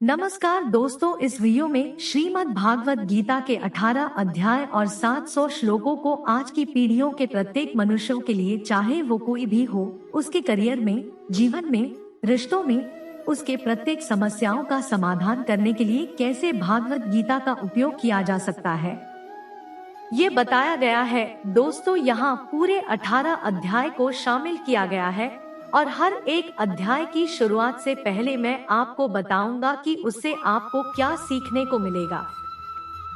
नमस्कार दोस्तों, इस वीडियो में श्रीमद् भागवत गीता के 18 अध्याय और 700 श्लोकों को आज की पीढ़ियों के प्रत्येक मनुष्यों के लिए, चाहे वो कोई भी हो, उसके करियर में, जीवन में, रिश्तों में, उसके प्रत्येक समस्याओं का समाधान करने के लिए कैसे भागवत गीता का उपयोग किया जा सकता है, ये बताया गया है। दोस्तों, यहाँ पूरे 18 अध्याय को शामिल किया गया है और हर एक अध्याय की शुरुआत से पहले मैं आपको बताऊंगा कि उससे आपको क्या सीखने को मिलेगा।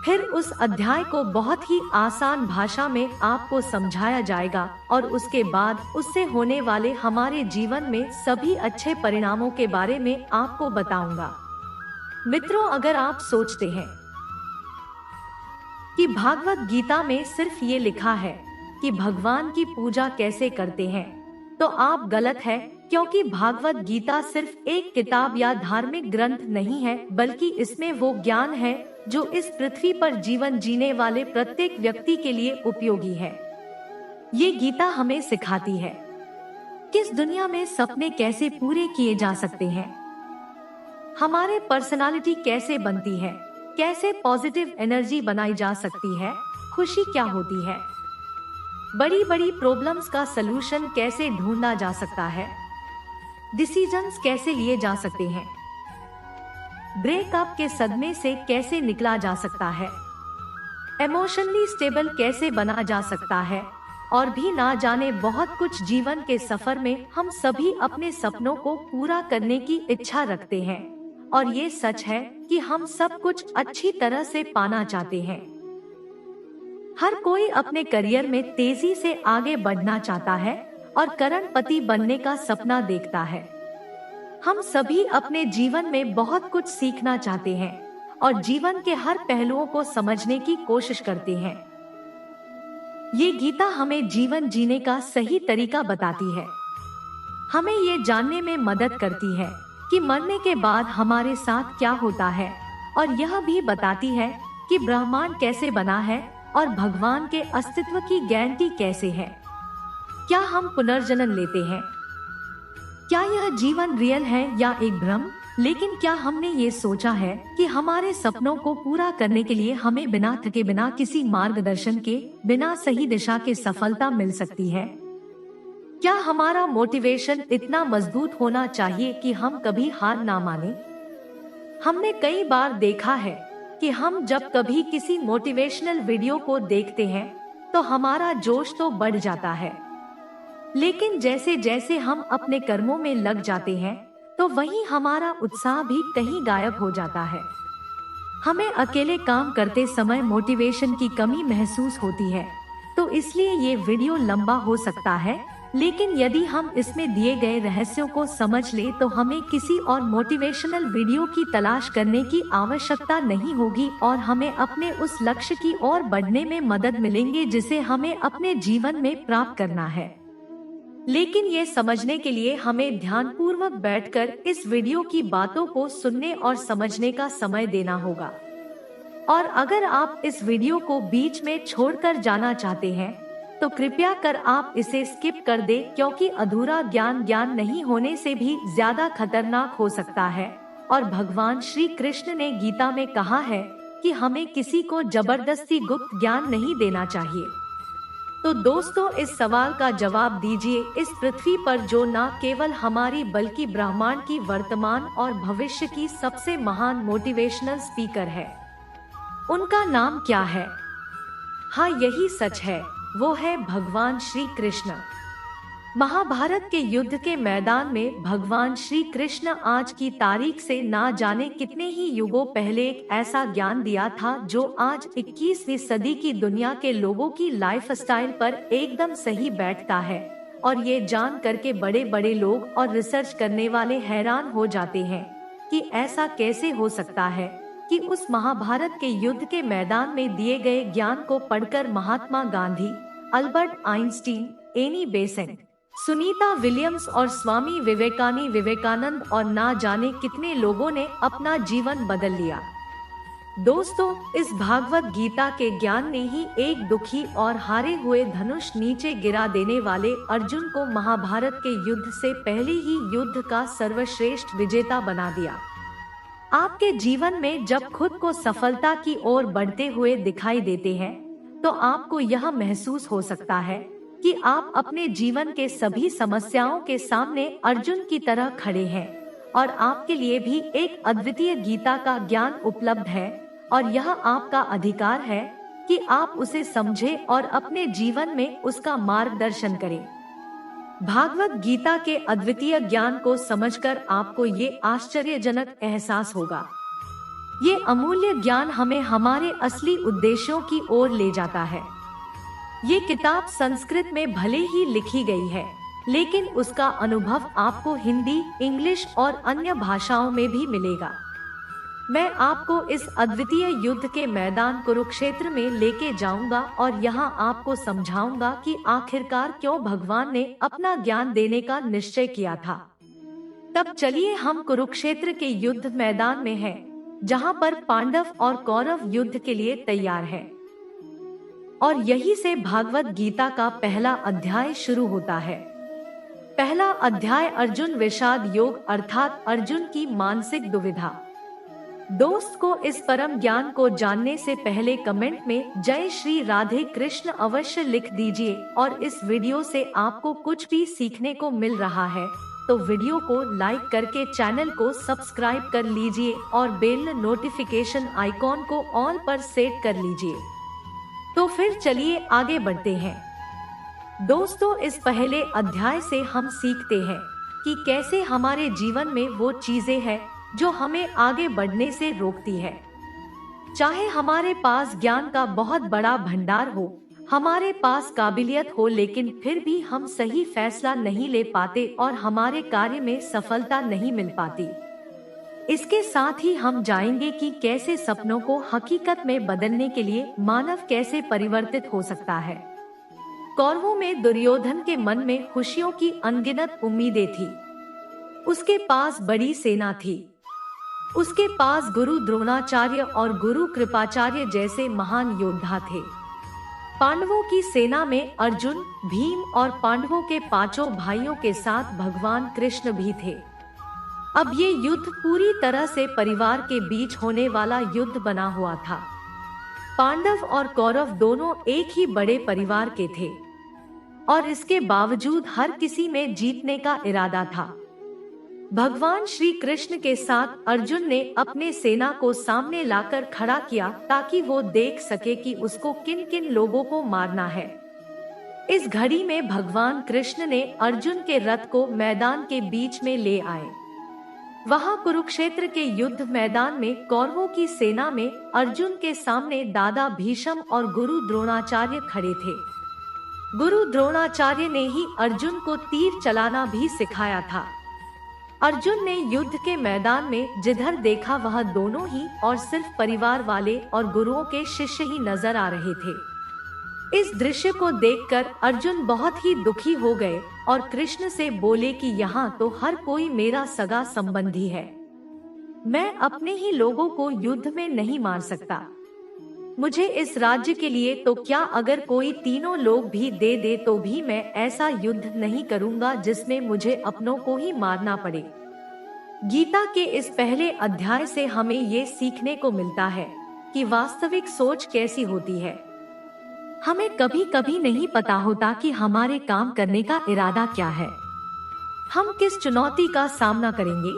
फिर उस अध्याय को बहुत ही आसान भाषा में आपको समझाया जाएगा और उसके बाद उससे होने वाले हमारे जीवन में सभी अच्छे परिणामों के बारे में आपको बताऊंगा। मित्रों, अगर आप सोचते हैं कि भागवत गीता में सिर्फ ये लिखा है कि भगवान की पूजा कैसे करते हैं, तो आप गलत है, क्योंकि भागवत गीता सिर्फ एक किताब या धार्मिक ग्रंथ नहीं है, बल्कि इसमें वो ज्ञान है जो इस पृथ्वी पर जीवन जीने वाले प्रत्येक व्यक्ति के लिए उपयोगी है। ये गीता हमें सिखाती है किस दुनिया में सपने कैसे पूरे किए जा सकते हैं, हमारे पर्सनालिटी कैसे बनती है, कैसे पॉजिटिव एनर्जी बनाई जा सकती है, खुशी क्या होती है, बड़ी बड़ी प्रॉब्लम्स का सलूशन कैसे ढूंढा जा सकता है, डिसीजंस कैसे लिए जा सकते हैं, ब्रेकअप के सदमे से कैसे निकला जा सकता है, इमोशनली स्टेबल कैसे बना जा सकता है, और भी ना जाने बहुत कुछ। जीवन के सफर में हम सभी अपने सपनों को पूरा करने की इच्छा रखते हैं और ये सच है कि हम सब कुछ अच्छी तरह से पाना चाहते हैं। हर कोई अपने करियर में तेजी से आगे बढ़ना चाहता है और करोड़पति बनने का सपना देखता है। हम सभी अपने जीवन में बहुत कुछ सीखना चाहते हैं और जीवन के हर पहलुओं को समझने की कोशिश करते हैं। ये गीता हमें जीवन जीने का सही तरीका बताती है। हमें ये जानने में मदद करती है कि मरने के बाद हमारे साथ क्या होता है, और यह भी बताती है कि ब्रह्मांड कैसे बना है और भगवान के अस्तित्व की गारंटी कैसे है। क्या हम पुनर्जन्म लेते हैं? क्या यह जीवन रियल है या एक भ्रम? लेकिन क्या हमने ये सोचा है कि हमारे सपनों को पूरा करने के लिए हमें बिना थके, बिना किसी मार्गदर्शन के, बिना सही दिशा के सफलता मिल सकती है? क्या हमारा मोटिवेशन इतना मजबूत होना चाहिए कि हम कभी हार ना माने? हमने कई बार देखा है कि हम जब कभी किसी मोटिवेशनल वीडियो को देखते हैं तो हमारा जोश तो बढ़ जाता है, लेकिन जैसे जैसे हम अपने कर्मों में लग जाते हैं तो वहीं हमारा उत्साह भी कहीं गायब हो जाता है। हमें अकेले काम करते समय मोटिवेशन की कमी महसूस होती है, तो इसलिए ये वीडियो लंबा हो सकता है, लेकिन यदि हम इसमें दिए गए रहस्यों को समझ ले तो हमें किसी और मोटिवेशनल वीडियो की तलाश करने की आवश्यकता नहीं होगी और हमें अपने उस लक्ष्य की ओर बढ़ने में मदद मिलेंगे जिसे हमें अपने जीवन में प्राप्त करना है। लेकिन ये समझने के लिए हमें ध्यानपूर्वक बैठकर इस वीडियो की बातों को सुनने और समझने का समय देना होगा। और अगर आप इस वीडियो को बीच में छोड़कर जाना चाहते हैं तो कृपया कर आप इसे स्किप कर दें, क्योंकि अधूरा ज्ञान नहीं होने से भी ज्यादा खतरनाक हो सकता है। और भगवान श्री कृष्ण ने गीता में कहा है कि हमें किसी को जबरदस्ती गुप्त ज्ञान नहीं देना चाहिए। तो दोस्तों, इस सवाल का जवाब दीजिए, इस पृथ्वी पर जो न केवल हमारी बल्कि ब्रह्मांड की वर्तमान और भविष्य की सबसे महान मोटिवेशनल स्पीकर है, उनका नाम क्या है? हाँ, यही सच है, वो है भगवान श्री कृष्ण। महाभारत के युद्ध के मैदान में भगवान श्री कृष्ण आज की तारीख से ना जाने कितने ही युगों पहले एक ऐसा ज्ञान दिया था जो आज 21वीं सदी की दुनिया के लोगों की लाइफस्टाइल पर एकदम सही बैठता है। और ये जान करके बड़े बड़े लोग और रिसर्च करने वाले हैरान हो जाते हैं कि ऐसा कैसे हो सकता है कि उस महाभारत के युद्ध के मैदान में दिए गए ज्ञान को पढ़कर Mahatma Gandhi, Albert Einstein, Annie Besant, Sunita Williams और स्वामी विवेकानंद और ना जाने कितने लोगों ने अपना जीवन बदल लिया। दोस्तों, इस भागवत गीता के ज्ञान ने ही एक दुखी और हारे हुए धनुष नीचे गिरा देने वाले अर्जुन को महाभारत के युद्ध से पहले ही युद्ध का सर्वश्रेष्ठ विजेता बना दिया। आपके जीवन में जब खुद को सफलता की ओर बढ़ते हुए दिखाई देते हैं, तो आपको यह महसूस हो सकता है कि आप अपने जीवन के सभी समस्याओं के सामने अर्जुन की तरह खड़े हैं और आपके लिए भी एक अद्वितीय गीता का ज्ञान उपलब्ध है और यह आपका अधिकार है कि आप उसे समझें और अपने जीवन में उसका मार्गदर्शन करें। भागवत गीता के अद्वितीय ज्ञान को समझकर आपको ये आश्चर्यजनक एहसास होगा। ये अमूल्य ज्ञान हमें हमारे असली उद्देश्यों की ओर ले जाता है। ये किताब संस्कृत में भले ही लिखी गई है, लेकिन उसका अनुभव आपको हिंदी, इंग्लिश और अन्य भाषाओं में भी मिलेगा। मैं आपको इस अद्वितीय युद्ध के मैदान कुरुक्षेत्र में लेके जाऊंगा और यहाँ आपको समझाऊंगा कि आखिरकार क्यों भगवान ने अपना ज्ञान देने का निश्चय किया था। तब चलिए हम कुरुक्षेत्र के युद्ध मैदान में हैं, जहाँ पर पांडव और कौरव युद्ध के लिए तैयार हैं। और यही से भागवत गीता का पहला अध्याय शुरू होता है। पहला अध्याय अर्जुन विषाद योग अर्थात अर्जुन की मानसिक दुविधा। दोस्त को इस परम ज्ञान को जानने से पहले कमेंट में जय श्री राधे कृष्ण अवश्य लिख दीजिए और इस वीडियो से आपको कुछ भी सीखने को मिल रहा है तो वीडियो को लाइक करके चैनल को सब्सक्राइब कर लीजिए और बेल नोटिफिकेशन आइकॉन को ऑल पर सेट कर लीजिए। तो फिर चलिए आगे बढ़ते हैं। दोस्तों, इस पहले अध्याय से हम सीखते हैं कि कैसे हमारे जीवन में वो चीजें हैं जो हमें आगे बढ़ने से रोकती है। चाहे हमारे पास ज्ञान का बहुत बड़ा भंडार हो, हमारे पास काबिलियत हो, लेकिन फिर भी हम सही फैसला नहीं ले पाते और हमारे कार्य में सफलता नहीं मिल पाती। इसके साथ ही हम जानेंगे कि कैसे सपनों को हकीकत में बदलने के लिए मानव कैसे परिवर्तित हो सकता है। कौरवों में दुर्योधन के मन में खुशियों की अनगिनत उम्मीदें थी। उसके पास बड़ी सेना थी। उसके पास गुरु द्रोणाचार्य और गुरु कृपाचार्य जैसे महान योद्धा थे। पांडवों की सेना में अर्जुन, भीम और पांडवों के पांचों भाइयों के साथ भगवान कृष्ण भी थे। अब ये युद्ध पूरी तरह से परिवार के बीच होने वाला युद्ध बना हुआ था। पांडव और कौरव दोनों एक ही बड़े परिवार के थे और इसके बावजूद हर किसी में जीतने का इरादा था। भगवान श्री कृष्ण के साथ अर्जुन ने अपने सेना को सामने लाकर खड़ा किया ताकि वो देख सके कि उसको किन किन लोगों को मारना है। इस घड़ी में भगवान कृष्ण ने अर्जुन के रथ को मैदान के बीच में ले आए। वहां कुरुक्षेत्र के युद्ध मैदान में कौरवों की सेना में अर्जुन के सामने दादा भीष्म और गुरु द्रोणाचार्य खड़े थे। गुरु द्रोणाचार्य ने ही अर्जुन को तीर चलाना भी सिखाया था। अर्जुन ने युद्ध के मैदान में जिधर देखा वह दोनों ही और सिर्फ परिवार वाले और गुरुओं के शिष्य ही नजर आ रहे थे। इस दृश्य को देखकर अर्जुन बहुत ही दुखी हो गए और कृष्ण से बोले कि यहाँ तो हर कोई मेरा सगा संबंधी है। मैं अपने ही लोगों को युद्ध में नहीं मार सकता। मुझे इस राज्य के लिए तो क्या, अगर कोई तीनों लोग भी दे दे तो भी मैं ऐसा युद्ध नहीं करूंगा जिसमें मुझे अपनों को ही मारना पड़े। गीता के इस पहले अध्याय से हमें ये सीखने को मिलता है कि वास्तविक सोच कैसी होती है। हमें कभी कभी नहीं पता होता कि हमारे काम करने का इरादा क्या है, हम किस चुनौती का सामना करेंगे।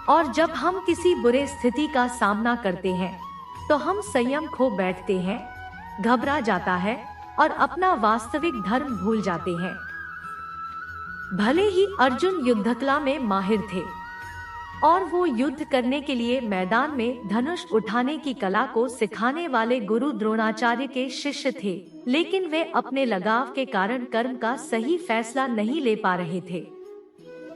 और जब हम किसी बुरे स्थिति का सामना करते हैं तो हम संयम खो बैठते हैं, घबरा जाता है और अपना वास्तविक धर्म भूल जाते हैं। भले ही अर्जुन युद्धकला में माहिर थे और वो युद्ध करने के लिए मैदान में धनुष उठाने की कला को सिखाने वाले गुरु द्रोणाचार्य के शिष्य थे, लेकिन वे अपने लगाव के कारण कर्म का सही फैसला नहीं ले पा रहे थे।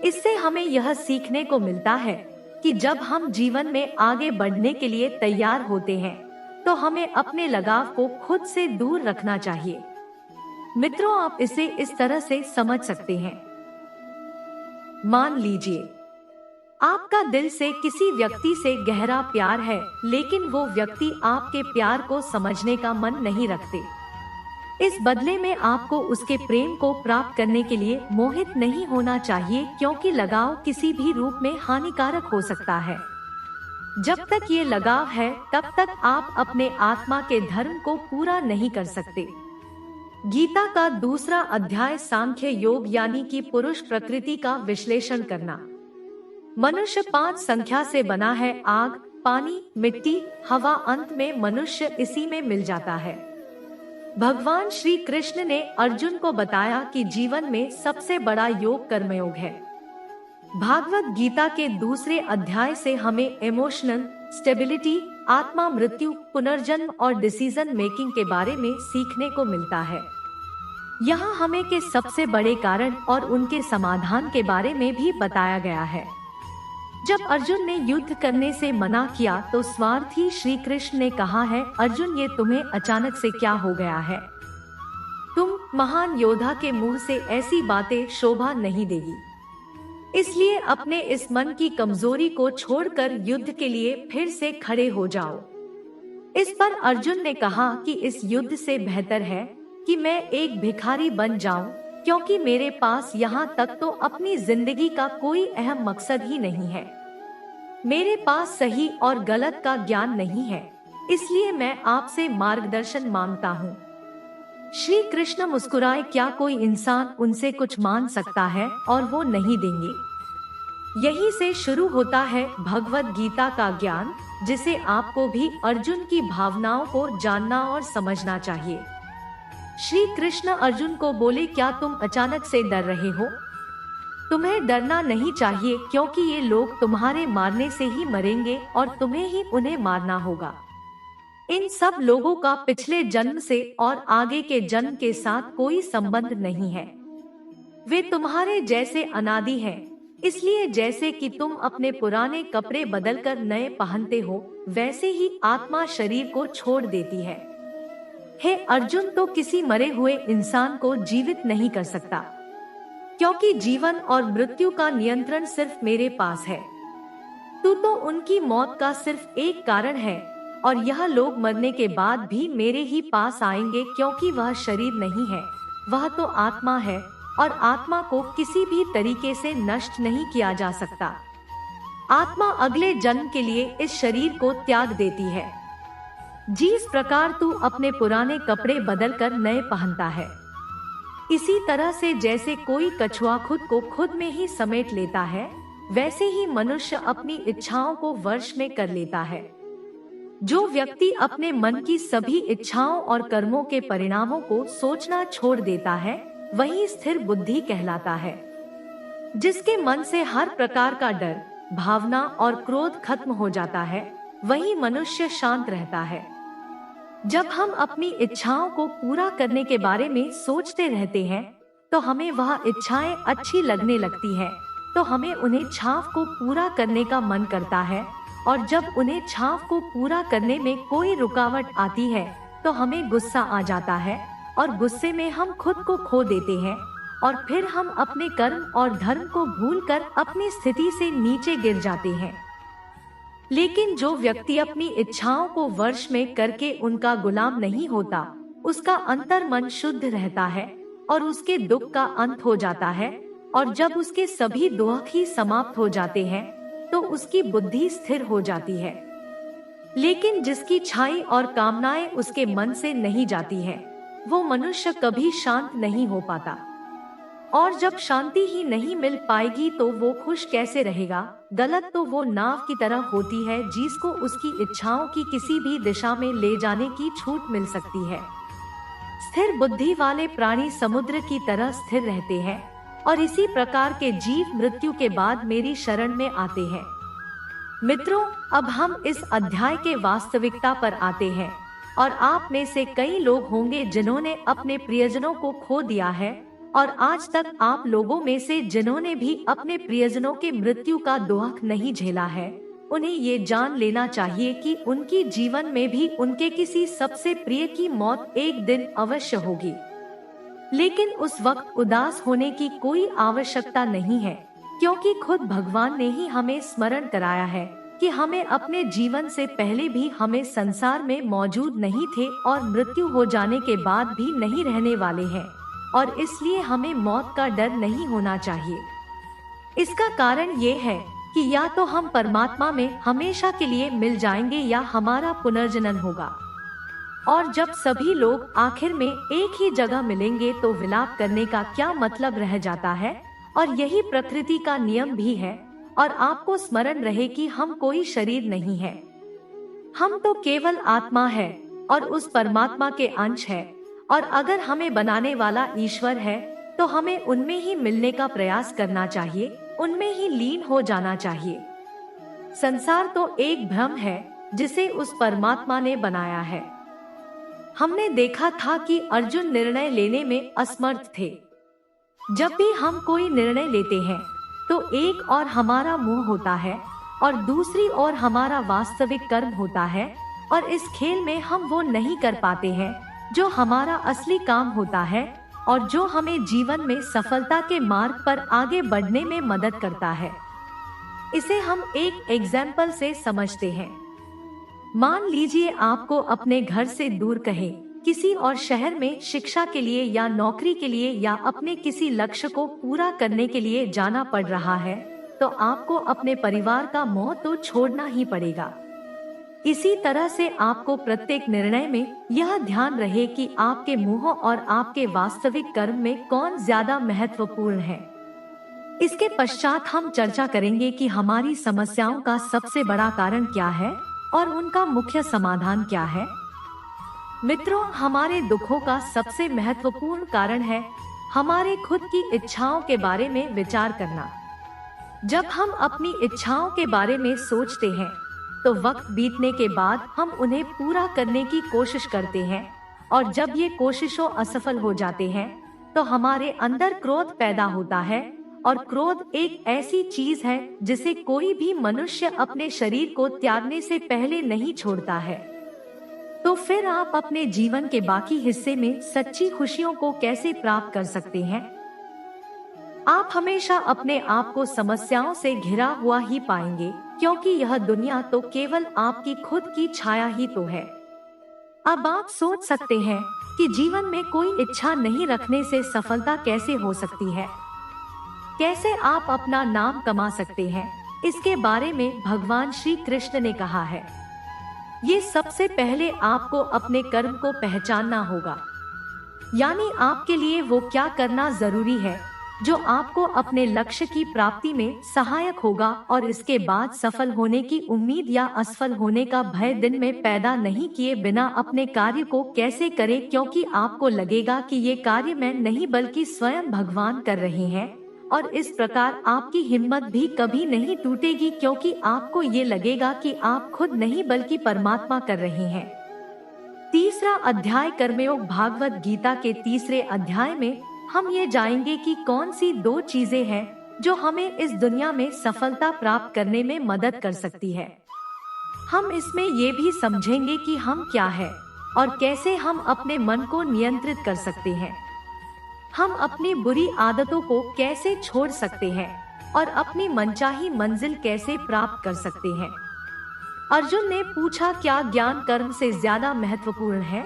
इससे हमें यह सीखने को मिलता है कि जब हम जीवन में आगे बढ़ने के लिए तैयार होते हैं तो हमें अपने लगाव को खुद से दूर रखना चाहिए। मित्रों, आप इसे इस तरह से समझ सकते हैं। मान लीजिए आपका दिल से किसी व्यक्ति से गहरा प्यार है, लेकिन वो व्यक्ति आपके प्यार को समझने का मन नहीं रखते। इस बदले में आपको उसके प्रेम को प्राप्त करने के लिए मोहित नहीं होना चाहिए, क्योंकि लगाव किसी भी रूप में हानिकारक हो सकता है। जब तक ये लगाव है तब तक आप अपने आत्मा के धर्म को पूरा नहीं कर सकते। गीता का दूसरा अध्याय सांख्य योग यानी कि पुरुष प्रकृति का विश्लेषण करना। मनुष्य 5 संख्या से बना है, आग, पानी, मिट्टी, हवा, अंत में मनुष्य इसी में मिल जाता है। भगवान श्री कृष्ण ने अर्जुन को बताया कि जीवन में सबसे बड़ा योग कर्मयोग है। भागवत गीता के दूसरे अध्याय से हमें इमोशनल स्टेबिलिटी, आत्मा, मृत्यु, पुनर्जन्म और डिसीजन मेकिंग के बारे में सीखने को मिलता है। यहाँ हमें के सबसे बड़े कारण और उनके समाधान के बारे में भी बताया गया है। जब अर्जुन ने युद्ध करने से मना किया तो स्वार्थी श्री कृष्ण ने कहा है, अर्जुन ये तुम्हें अचानक से क्या हो गया है? तुम महान योद्धा के मुंह से ऐसी बातें शोभा नहीं देगी। इसलिए अपने इस मन की कमजोरी को छोड़कर युद्ध के लिए फिर से खड़े हो जाओ। इस पर अर्जुन ने कहा कि इस युद्ध से बेहतर है कि मैं एक भिखारी बन जाऊं, क्योंकि मेरे पास यहाँ तक तो अपनी जिंदगी का कोई अहम मकसद ही नहीं है। मेरे पास सही और गलत का ज्ञान नहीं है, इसलिए मैं आपसे मार्गदर्शन मांगता हूँ। श्री कृष्ण मुस्कुराए, क्या कोई इंसान उनसे कुछ मांग सकता है और वो नहीं देंगे? यहीं से शुरू होता है भगवत गीता का ज्ञान, जिसे आपको भी अर्जुन की भावनाओं को जानना और समझना चाहिए। श्री कृष्ण अर्जुन को बोले, क्या तुम अचानक से डर रहे हो? तुम्हें डरना नहीं चाहिए, क्योंकि ये लोग तुम्हारे मारने से ही मरेंगे और तुम्हें ही उन्हें मारना होगा। इन सब लोगों का पिछले जन्म से और आगे के जन्म के साथ कोई संबंध नहीं है। वे तुम्हारे जैसे अनादि हैं। इसलिए जैसे कि तुम अपने पुराने कपड़े बदलकर नए पहनते हो, वैसे ही आत्मा शरीर को छोड़ देती है। हे अर्जुन, तो किसी मरे हुए इंसान को जीवित नहीं कर सकता, क्योंकि जीवन और मृत्यु का नियंत्रण सिर्फ मेरे पास है। तू तो उनकी मौत का सिर्फ एक कारण है, और यह लोग मरने के बाद भी मेरे ही पास आएंगे, क्योंकि वह शरीर नहीं है, वह तो आत्मा है, और आत्मा को किसी भी तरीके से नष्ट नहीं किया जा सकता। आत्मा अगले जन्म के लिए इस शरीर को त्याग देती है। जिस प्रकार तू अपने पुराने कपड़े बदलकर नए पहनता है, इसी तरह से जैसे कोई कछुआ खुद को खुद में ही समेट लेता है, वैसे ही मनुष्य अपनी इच्छाओं को वश में कर लेता है। जो व्यक्ति अपने मन की सभी इच्छाओं और कर्मों के परिणामों को सोचना छोड़ देता है, वही स्थिर बुद्धि कहलाता है। जिसके मन से हर प्रकार का डर, भावना और क्रोध खत्म हो जाता है, वही मनुष्य शांत रहता है। जब हम अपनी इच्छाओं को पूरा करने के बारे में सोचते रहते हैं, तो हमें वह इच्छाएं अच्छी लगने लगती है, तो हमें उन्हें छाव को पूरा करने का मन करता है, और जब उन्हें छाव को पूरा करने में कोई रुकावट आती है, तो हमें गुस्सा आ जाता है, और गुस्से में हम खुद को खो देते हैं, और फिर हम अपने कर्म और धर्म को भूलकर अपनी स्थिति से नीचे गिर जाते हैं। लेकिन जो व्यक्ति अपनी इच्छाओं को वश में करके उनका गुलाम नहीं होता, उसका अंतर मन शुद्ध रहता है और उसके दुख का अंत हो जाता है, और जब उसके सभी दुख ही समाप्त हो जाते हैं, तो उसकी बुद्धि स्थिर हो जाती है। लेकिन जिसकी छाई और कामनाएं उसके मन से नहीं जाती है, वो मनुष्य कभी शांत नहीं हो पाता। और जब शांति ही नहीं मिल पाएगी तो वो खुश कैसे रहेगा? गलत तो वो नाव की तरह होती है जिसको उसकी इच्छाओं की किसी भी दिशा में ले जाने की छूट मिल सकती है। स्थिर बुद्धि वाले प्राणी समुद्र की तरह स्थिर रहते हैं, और इसी प्रकार के जीव मृत्यु के बाद मेरी शरण में आते हैं। मित्रों, अब हम इस अध्याय के वास्तविकता पर आते हैं, और आप में से कई लोग होंगे जिन्होंने अपने प्रियजनों को खो दिया है, और आज तक आप लोगों में से जिन्होंने भी अपने प्रियजनों के मृत्यु का दुख नहीं झेला है, उन्हें ये जान लेना चाहिए कि उनकी जीवन में भी उनके किसी सबसे प्रिय की मौत एक दिन अवश्य होगी। लेकिन उस वक्त उदास होने की कोई आवश्यकता नहीं है, क्योंकि खुद भगवान ने ही हमें स्मरण कराया है कि हमें अपने जीवन से पहले भी हमें संसार में मौजूद नहीं थे और मृत्यु हो जाने के बाद भी नहीं रहने वाले हैं, और इसलिए हमें मौत का डर नहीं होना चाहिए। इसका कारण ये है कि या तो हम परमात्मा में हमेशा के लिए मिल जाएंगे या हमारा पुनर्जनन होगा। और जब सभी लोग आखिर में एक ही जगह मिलेंगे तो विलाप करने का क्या मतलब रह जाता है। और यही प्रकृति का नियम भी है। और आपको स्मरण रहे कि हम कोई शरीर नहीं है, हम तो केवल आत्मा है और उस परमात्मा के अंश है। और अगर हमें बनाने वाला ईश्वर है तो हमें उनमें ही मिलने का प्रयास करना चाहिए, उनमें ही लीन हो जाना चाहिए। संसार तो एक भ्रम है जिसे उस परमात्मा ने बनाया है। हमने देखा था कि अर्जुन निर्णय लेने में असमर्थ थे। जब भी हम कोई निर्णय लेते हैं तो एक और हमारा मुंह होता है और दूसरी ओर हमारा वास्तविक कर्म होता है। और इस खेल में हम वो नहीं कर पाते हैं जो हमारा असली काम होता है और जो हमें जीवन में सफलता के मार्ग पर आगे बढ़ने में मदद करता है। इसे हम एक एग्जाम्पल से समझते हैं। मान लीजिए आपको अपने घर से दूर कहीं किसी और शहर में शिक्षा के लिए या नौकरी के लिए या अपने किसी लक्ष्य को पूरा करने के लिए जाना पड़ रहा है, तो आपको अपने परिवार का मोह तो छोड़ना ही पड़ेगा। इसी तरह से आपको प्रत्येक निर्णय में यह ध्यान रहे कि आपके मोह और आपके वास्तविक कर्म में कौन ज्यादा महत्वपूर्ण है। इसके पश्चात हम चर्चा करेंगे कि हमारी समस्याओं का सबसे बड़ा कारण क्या है और उनका मुख्य समाधान क्या है। मित्रों, हमारे दुखों का सबसे महत्वपूर्ण कारण है हमारे खुद की इच्छाओं के बारे में विचार करना। जब हम अपनी इच्छाओं के बारे में सोचते हैं तो वक्त बीतने के बाद हम उन्हें पूरा करने की कोशिश करते हैं, और जब ये कोशिशों असफल हो जाते हैं तो हमारे अंदर क्रोध पैदा होता है। और क्रोध एक ऐसी चीज है जिसे कोई भी मनुष्य अपने शरीर को त्यागने से पहले नहीं छोड़ता है। तो फिर आप अपने जीवन के बाकी हिस्से में सच्ची खुशियों को कैसे प्राप्त कर सकते हैं? आप हमेशा अपने आप को समस्याओं से घिरा हुआ ही पाएंगे, क्योंकि यह दुनिया तो केवल आपकी खुद की छाया ही तो है। अब आप सोच सकते हैं कि जीवन में कोई इच्छा नहीं रखने से सफलता कैसे हो सकती है, कैसे आप अपना नाम कमा सकते हैं। इसके बारे में भगवान श्री कृष्ण ने कहा है, ये सबसे पहले आपको अपने कर्म को पहचानना होगा, यानी आपके लिए वो क्या करना जरूरी है जो आपको अपने लक्ष्य की प्राप्ति में सहायक होगा। और इसके बाद सफल होने की उम्मीद या असफल होने का भय दिन में पैदा नहीं किए बिना अपने कार्य को कैसे करें, क्योंकि आपको लगेगा कि ये कार्य मैं नहीं बल्कि स्वयं भगवान कर रहे हैं। और इस प्रकार आपकी हिम्मत भी कभी नहीं टूटेगी, क्योंकि आपको ये लगेगा कि आप खुद नहीं बल्कि परमात्मा कर रहे हैं। तीसरा अध्याय कर्मयोग भागवत गीता के तीसरे अध्याय में हम ये जानेंगे कि कौन सी दो चीजें हैं जो हमें इस दुनिया में सफलता प्राप्त करने में मदद कर सकती है। हम इसमें ये भी समझेंगे कि हम क्या है और कैसे हम अपने मन को नियंत्रित कर सकते हैं। हम अपनी बुरी आदतों को कैसे छोड़ सकते हैं और अपनी मनचाही मंजिल कैसे प्राप्त कर सकते हैं। अर्जुन ने पूछा, क्या ज्ञान कर्म से ज्यादा महत्वपूर्ण है?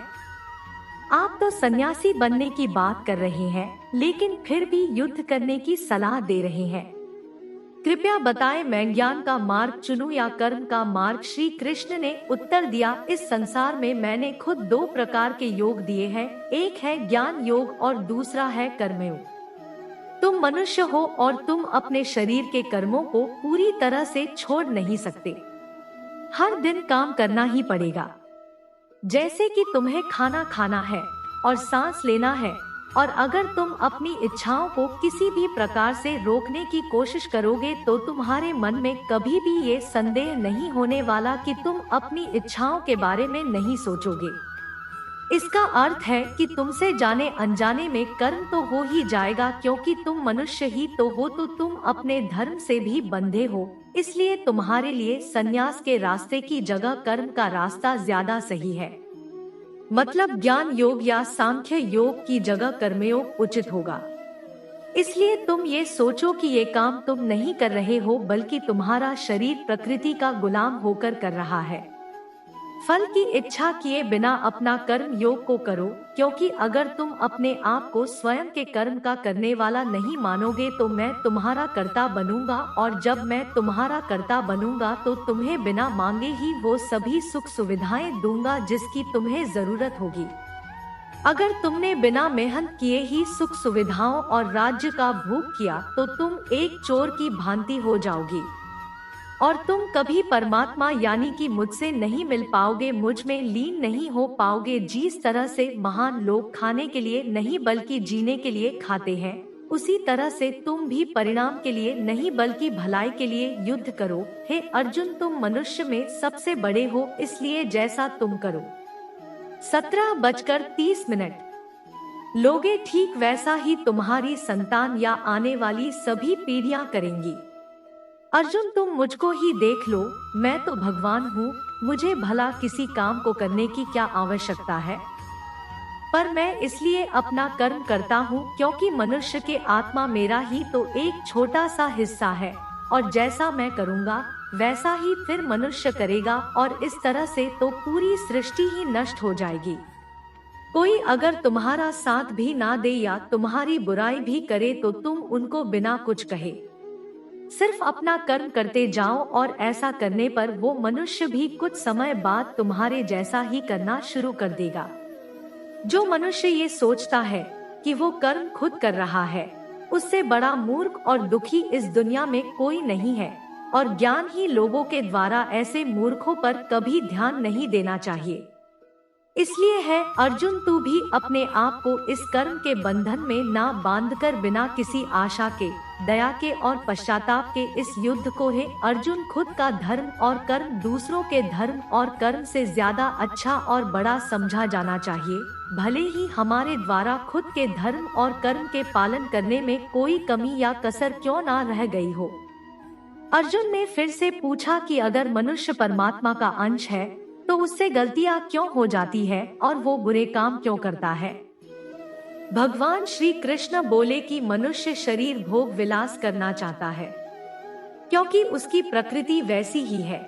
आप तो सन्यासी बनने की बात कर रहे हैं, लेकिन फिर भी युद्ध करने की सलाह दे रहे हैं। कृपया बताएं, मैं ज्ञान का मार्ग चुनूं या कर्म का मार्ग? श्री कृष्ण ने उत्तर दिया, इस संसार में मैंने खुद दो प्रकार के योग दिए हैं, एक है ज्ञान योग और दूसरा है कर्मयोग। तुम मनुष्य हो और तुम अपने शरीर के कर्मों को पूरी तरह से छोड़ नहीं सकते। हर दिन काम करना ही पड़ेगा, जैसे कि तुम्हें खाना खाना है और सांस लेना है। और अगर तुम अपनी इच्छाओं को किसी भी प्रकार से रोकने की कोशिश करोगे तो तुम्हारे मन में कभी भी ये संदेह नहीं होने वाला कि तुम अपनी इच्छाओं के बारे में नहीं सोचोगे। इसका अर्थ है कि तुमसे जाने अनजाने में कर्म तो हो ही जाएगा, क्योंकि तुम मनुष्य ही तो हो, तो तुम अपने धर्म से भी बंधे हो। इसलिए तुम्हारे लिए संन्यास के रास्ते की जगह कर्म का रास्ता ज्यादा सही है। मतलब ज्ञान योग या सांख्य योग की जगह कर्मयोग उचित होगा। इसलिए तुम ये सोचो कि ये काम तुम नहीं कर रहे हो, बल्कि तुम्हारा शरीर प्रकृति का गुलाम होकर कर रहा है। फल की इच्छा किए बिना अपना कर्म योग को करो, क्योंकि अगर तुम अपने आप को स्वयं के कर्म का करने वाला नहीं मानोगे तो मैं तुम्हारा कर्ता बनूंगा, और जब मैं तुम्हारा कर्ता बनूंगा तो तुम्हें बिना मांगे ही वो सभी सुख सुविधाएं दूंगा जिसकी तुम्हें जरूरत होगी। अगर तुमने बिना मेहनत किए ही सुख सुविधाओं और राज्य का भोग किया तो तुम एक चोर की भांति हो जाओगी, और तुम कभी परमात्मा यानी कि मुझसे नहीं मिल पाओगे, मुझ में लीन नहीं हो पाओगे। जिस तरह से महान लोग खाने के लिए नहीं बल्कि जीने के लिए खाते हैं, उसी तरह से तुम भी परिणाम के लिए नहीं बल्कि भलाई के लिए युद्ध करो। हे अर्जुन, तुम मनुष्य में सबसे बड़े हो, इसलिए जैसा तुम करो। 17:30 लोगे ठीक वैसा ही तुम्हारी संतान या आने वाली सभी पीढ़ियां करेंगी। अर्जुन, तुम मुझको ही देख लो, मैं तो भगवान हूँ, मुझे भला किसी काम को करने की क्या आवश्यकता है। पर मैं इसलिए अपना कर्म करता हूँ क्योंकि मनुष्य के आत्मा मेरा ही तो एक छोटा सा हिस्सा है, और जैसा मैं करूँगा वैसा ही फिर मनुष्य करेगा, और इस तरह से तो पूरी सृष्टि ही नष्ट हो जाएगी। कोई अगर तुम्हारा साथ भी ना दे या तुम्हारी बुराई भी करे तो तुम उनको बिना कुछ कहे सिर्फ अपना कर्म करते जाओ, और ऐसा करने पर वो मनुष्य भी कुछ समय बाद तुम्हारे जैसा ही करना शुरू कर देगा। जो मनुष्य ये सोचता है कि वो कर्म खुद कर रहा है, उससे बड़ा मूर्ख और दुखी इस दुनिया में कोई नहीं है, और ज्ञान ही लोगों के द्वारा ऐसे मूर्खों पर कभी ध्यान नहीं देना चाहिए। इसलिए है अर्जुन, तू भी अपने आप को इस कर्म के बंधन में ना बांधकर बिना किसी आशा के, दया के और पश्चाताप के इस युद्ध को है अर्जुन खुद का धर्म और कर्म दूसरों के धर्म और कर्म से ज्यादा अच्छा और बड़ा समझा जाना चाहिए, भले ही हमारे द्वारा खुद के धर्म और कर्म के पालन करने में कोई कमी या कसर क्यों ना रह गई हो। अर्जुन ने फिर से पूछा कि अगर मनुष्य परमात्मा का अंश है तो उससे गलतियां क्यों हो जाती है और वो बुरे काम क्यों करता है। भगवान श्री कृष्ण बोले कि मनुष्य शरीर भोग विलास करना चाहता है क्योंकि उसकी प्रकृति वैसी ही है,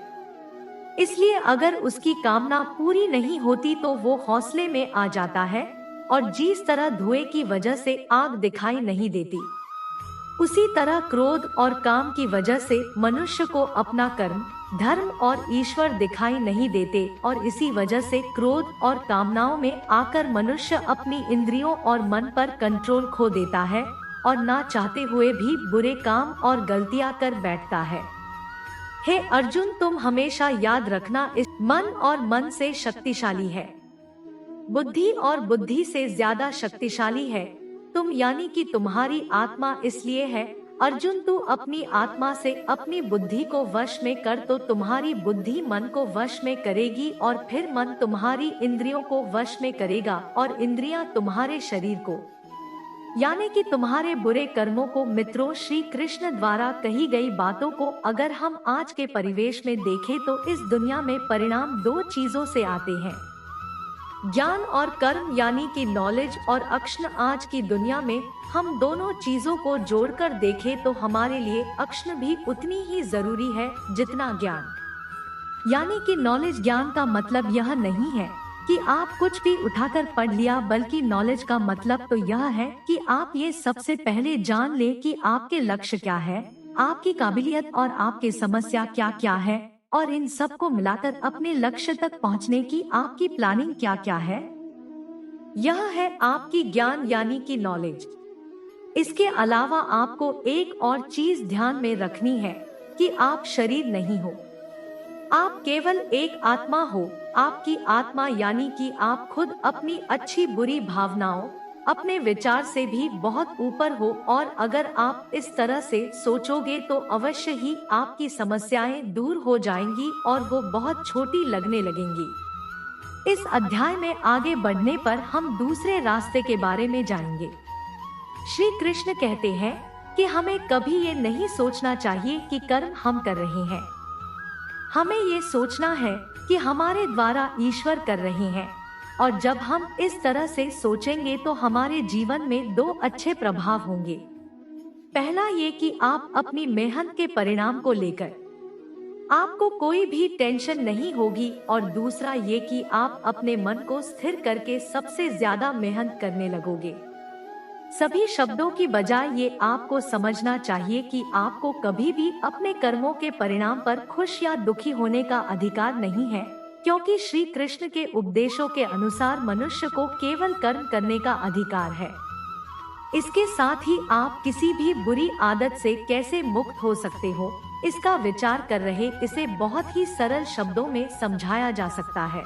इसलिए अगर उसकी कामना पूरी नहीं होती तो वो हौसले में आ जाता है, और जिस तरह धुएं की वजह से आग दिखाई नहीं देती, उसी तरह क्रोध और काम की वजह से मनुष्य को अपना कर्म, धर्म और ईश्वर दिखाई नहीं देते, और इसी वजह से क्रोध और कामनाओं में आकर मनुष्य अपनी इंद्रियों और मन पर कंट्रोल खो देता है, और ना चाहते हुए भी बुरे काम और गलतियां कर बैठता है। हे अर्जुन, तुम हमेशा याद रखना, इस मन और मन से शक्तिशाली है, बुद्धि और बुद्धि से ज्यादा शक्तिशाली है तुम, यानी कि तुम्हारी आत्मा। इसलिए है अर्जुन, तू अपनी आत्मा से अपनी बुद्धि को वश में कर तो तुम्हारी बुद्धि मन को वश में करेगी, और फिर मन तुम्हारी इंद्रियों को वश में करेगा, और इंद्रियां तुम्हारे शरीर को, यानी कि तुम्हारे बुरे कर्मों को। मित्रों, श्री कृष्ण द्वारा कही गई बातों को अगर हम आज के परिवेश में देखें तो इस दुनिया में परिणाम दो चीजों से आते हैं, ज्ञान और कर्म यानी कि नॉलेज और अक्षण। आज की दुनिया में हम दोनों चीजों को जोड़कर देखें तो हमारे लिए अक्षण भी उतनी ही जरूरी है जितना ज्ञान, यानी कि नॉलेज। ज्ञान का मतलब यह नहीं है कि आप कुछ भी उठाकर पढ़ लिया, बल्कि नॉलेज का मतलब तो यह है कि आप ये सबसे पहले जान ले कि आपके लक्ष्य क्या है, आपकी काबिलियत और आपकी समस्या क्या क्या है, और इन सब को मिलाकर अपने लक्ष्य तक पहुंचने की आपकी प्लानिंग क्या क्या है। यह है आपकी ज्ञान यानी कि नॉलेज। इसके अलावा आपको एक और चीज ध्यान में रखनी है कि आप शरीर नहीं हो, आप केवल एक आत्मा हो। आपकी आत्मा यानी कि आप खुद अपनी अच्छी बुरी भावनाओं, अपने विचार से भी बहुत ऊपर हो, और अगर आप इस तरह से सोचोगे तो अवश्य ही आपकी समस्याएं दूर हो जाएंगी और वो बहुत छोटी लगने लगेंगी। इस अध्याय में आगे बढ़ने पर हम दूसरे रास्ते के बारे में जानेंगे। श्री कृष्ण कहते हैं कि हमें कभी ये नहीं सोचना चाहिए कि कर्म हम कर रहे हैं, हमें ये सोचना है कि हमारे द्वारा ईश्वर कर रहे हैं। और जब हम इस तरह से सोचेंगे तो हमारे जीवन में दो अच्छे प्रभाव होंगे। पहला ये कि आप अपनी मेहनत के परिणाम को लेकर आपको कोई भी टेंशन नहीं होगी और दूसरा ये कि आप अपने मन को स्थिर करके सबसे ज्यादा मेहनत करने लगोगे। सभी शब्दों की बजाय ये आपको समझना चाहिए कि आपको कभी भी अपने कर्मों के परिणाम पर खुश या दुखी होने का अधिकार नहीं है, क्योंकि श्री कृष्ण के उपदेशों के अनुसार मनुष्य को केवल कर्म करने का अधिकार है। इसके साथ ही आप किसी भी बुरी आदत से कैसे मुक्त हो सकते हो, इसका विचार कर रहे इसे बहुत ही सरल शब्दों में समझाया जा सकता है।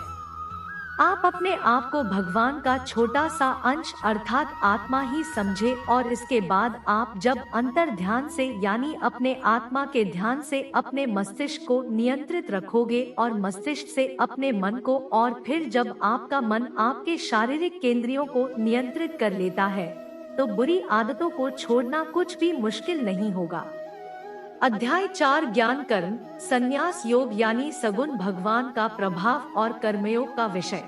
आप अपने आप को भगवान का छोटा सा अंश अर्थात आत्मा ही समझे और इसके बाद आप जब अंतर ध्यान से यानी अपने आत्मा के ध्यान से अपने मस्तिष्क को नियंत्रित रखोगे और मस्तिष्क से अपने मन को, और फिर जब आपका मन आपके शारीरिक केंद्रियों को नियंत्रित कर लेता है तो बुरी आदतों को छोड़ना कुछ भी मुश्किल नहीं होगा। अध्याय 4 ज्ञान कर्म संन्यास योग यानी सगुण भगवान का प्रभाव और कर्मयोग का विषय।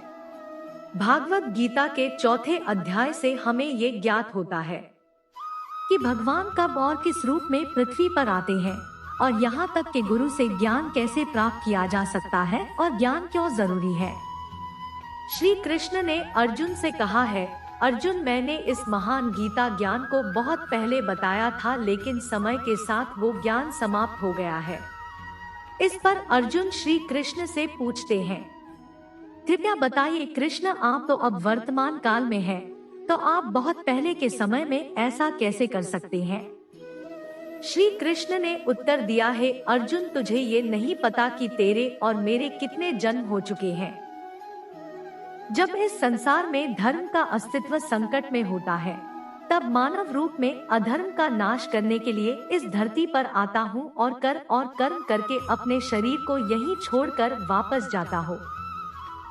भागवत गीता के 4थे अध्याय से हमें ये ज्ञात होता है कि भगवान कब और किस रूप में पृथ्वी पर आते हैं और यहाँ तक कि गुरु से ज्ञान कैसे प्राप्त किया जा सकता है और ज्ञान क्यों जरूरी है। श्री कृष्ण ने अर्जुन से कहा है, अर्जुन मैंने इस महान गीता ज्ञान को बहुत पहले बताया था, लेकिन समय के साथ वो ज्ञान समाप्त हो गया है। इस पर अर्जुन श्री कृष्ण से पूछते हैं, कृपया बताइए कृष्ण, आप तो अब वर्तमान काल में हैं, तो आप बहुत पहले के समय में ऐसा कैसे कर सकते हैं। श्री कृष्ण ने उत्तर दिया है, अर्जुन तुझे ये नहीं पता कि तेरे और मेरे कितने जन्म हो चुके हैं। जब इस संसार में धर्म का अस्तित्व संकट में होता है तब मानव रूप में अधर्म का नाश करने के लिए इस धरती पर आता हूँ और कर्म करके अपने शरीर को यहीं छोड़कर वापस जाता हो।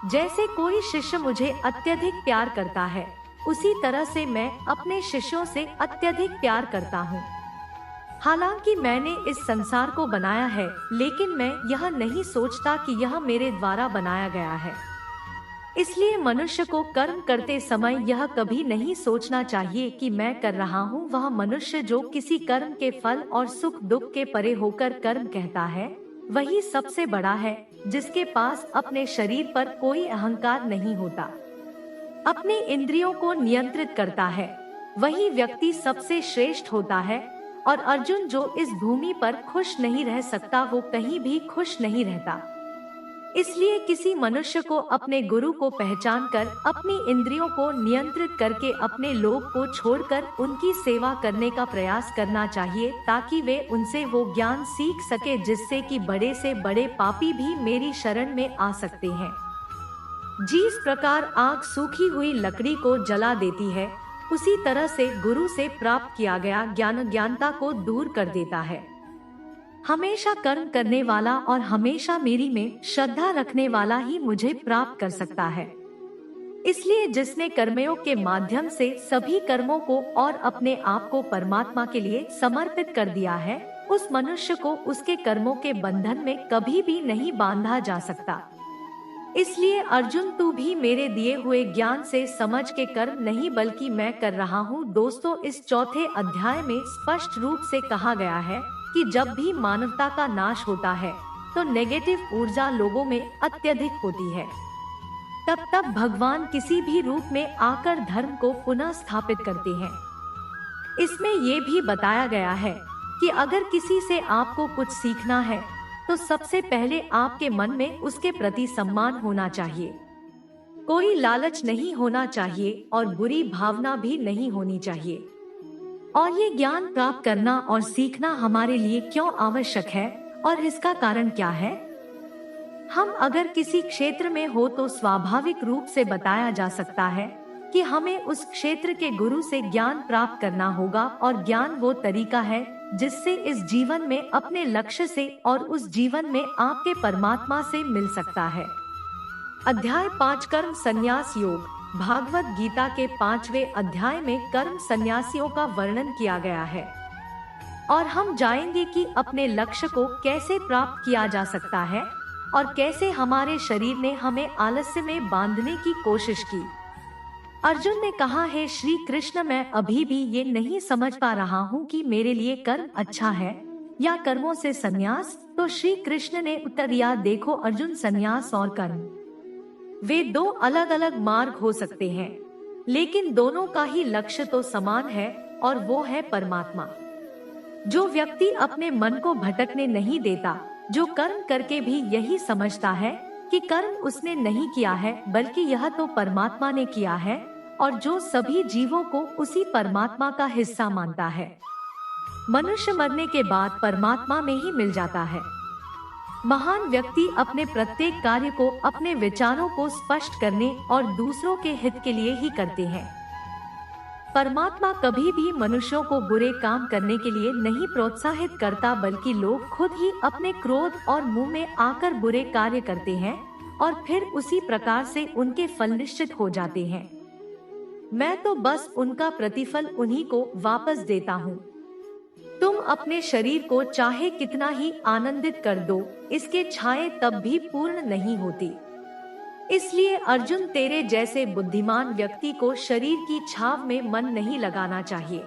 जैसे कोई शिष्य मुझे अत्यधिक प्यार करता है, उसी तरह से मैं अपने शिष्यों से अत्यधिक प्यार करता हूँ। हालांकि मैंने इस संसार को बनाया है, लेकिन मैं यह नहीं सोचता कि यह मेरे द्वारा बनाया गया है। इसलिए मनुष्य को कर्म करते समय यह कभी नहीं सोचना चाहिए कि मैं कर रहा हूँ। वह मनुष्य जो किसी कर्म के फल और सुख दुख के परे होकर कर्म कहता है, वही सबसे बड़ा है, जिसके पास अपने शरीर पर कोई अहंकार नहीं होता, अपने इंद्रियों को नियंत्रित करता है, वही व्यक्ति सबसे श्रेष्ठ होता है। और अर्जुन जो इस भूमि पर खुश नहीं रह सकता, वो कहीं भी खुश नहीं रहता। इसलिए किसी मनुष्य को अपने गुरु को पहचान कर अपनी इंद्रियों को नियंत्रित करके अपने लोभ को छोड़कर उनकी सेवा करने का प्रयास करना चाहिए, ताकि वे उनसे वो ज्ञान सीख सके जिससे कि बड़े से बड़े पापी भी मेरी शरण में आ सकते हैं। जिस प्रकार आग सूखी हुई लकड़ी को जला देती है, उसी तरह से गुरु से प्राप्त किया गया ज्ञान अज्ञानता को दूर कर देता है। हमेशा कर्म करने वाला और हमेशा मेरी में श्रद्धा रखने वाला ही मुझे प्राप्त कर सकता है। इसलिए जिसने कर्मयोग के माध्यम से सभी कर्मों को और अपने आप को परमात्मा के लिए समर्पित कर दिया है, उस मनुष्य को उसके कर्मों के बंधन में कभी भी नहीं बांधा जा सकता। इसलिए अर्जुन, तू भी मेरे दिए हुए ज्ञान से समझ के कर्म नहीं बल्कि मैं कर रहा हूँ। दोस्तों, इस 4थे अध्याय में स्पष्ट रूप से कहा गया है कि जब भी मानवता का नाश होता है तो नेगेटिव ऊर्जा लोगों में अत्यधिक होती है। तब भगवान किसी भी रूप में आकर धर्म को पुनः स्थापित करते हैं। इसमें ये भी बताया गया है कि अगर किसी से आपको कुछ सीखना है तो सबसे पहले आपके मन में उसके प्रति सम्मान होना चाहिए, कोई लालच नहीं होना चाहिए और बुरी भावना भी नहीं होनी चाहिए। और ये ज्ञान प्राप्त करना और सीखना हमारे लिए क्यों आवश्यक है और इसका कारण क्या है? हम अगर किसी क्षेत्र में हो तो स्वाभाविक रूप से बताया जा सकता है कि हमें उस क्षेत्र के गुरु से ज्ञान प्राप्त करना होगा, और ज्ञान वो तरीका है जिससे इस जीवन में अपने लक्ष्य से और उस जीवन में आपके परमात्मा से मिल सकता है। अध्याय 5 कर्म संन्यास योग। भागवत गीता के 5वें अध्याय में कर्म संन्यासियों का वर्णन किया गया है और हम जाएंगे कि अपने लक्ष्य को कैसे प्राप्त किया जा सकता है और कैसे हमारे शरीर ने हमें आलस्य में बांधने की कोशिश की। अर्जुन ने कहा है, श्री कृष्ण, मैं अभी भी ये नहीं समझ पा रहा हूँ कि मेरे लिए कर्म अच्छा है या कर्मों से संन्यास? तो श्री कृष्ण ने उत्तर दिया, देखो अर्जुन, संन्यास और कर्म वे दो अलग अलग मार्ग हो सकते हैं, लेकिन दोनों का ही लक्ष्य तो समान है और वो है परमात्मा। जो व्यक्ति अपने मन को भटकने नहीं देता, जो कर्म करके भी यही समझता है कि कर्म उसने नहीं किया है बल्कि यह तो परमात्मा ने किया है, और जो सभी जीवों को उसी परमात्मा का हिस्सा मानता है, मनुष्य मरने के बाद परमात्मा में ही मिल जाता है। महान व्यक्ति अपने प्रत्येक कार्य को अपने विचारों को स्पष्ट करने और दूसरों के हित के लिए ही करते हैं। परमात्मा कभी भी मनुष्यों को बुरे काम करने के लिए नहीं प्रोत्साहित करता, बल्कि लोग खुद ही अपने क्रोध और मुंह में आकर बुरे कार्य करते हैं और फिर उसी प्रकार से उनके फल निश्चित हो जाते हैं। मैं तो बस उनका प्रतिफल उन्हीं को वापस देता हूँ। तुम अपने शरीर को चाहे कितना ही आनंदित कर दो, इसके छाए तब भी पूर्ण नहीं होती। इसलिए अर्जुन, तेरे जैसे बुद्धिमान व्यक्ति को शरीर की छाव में मन नहीं लगाना चाहिए।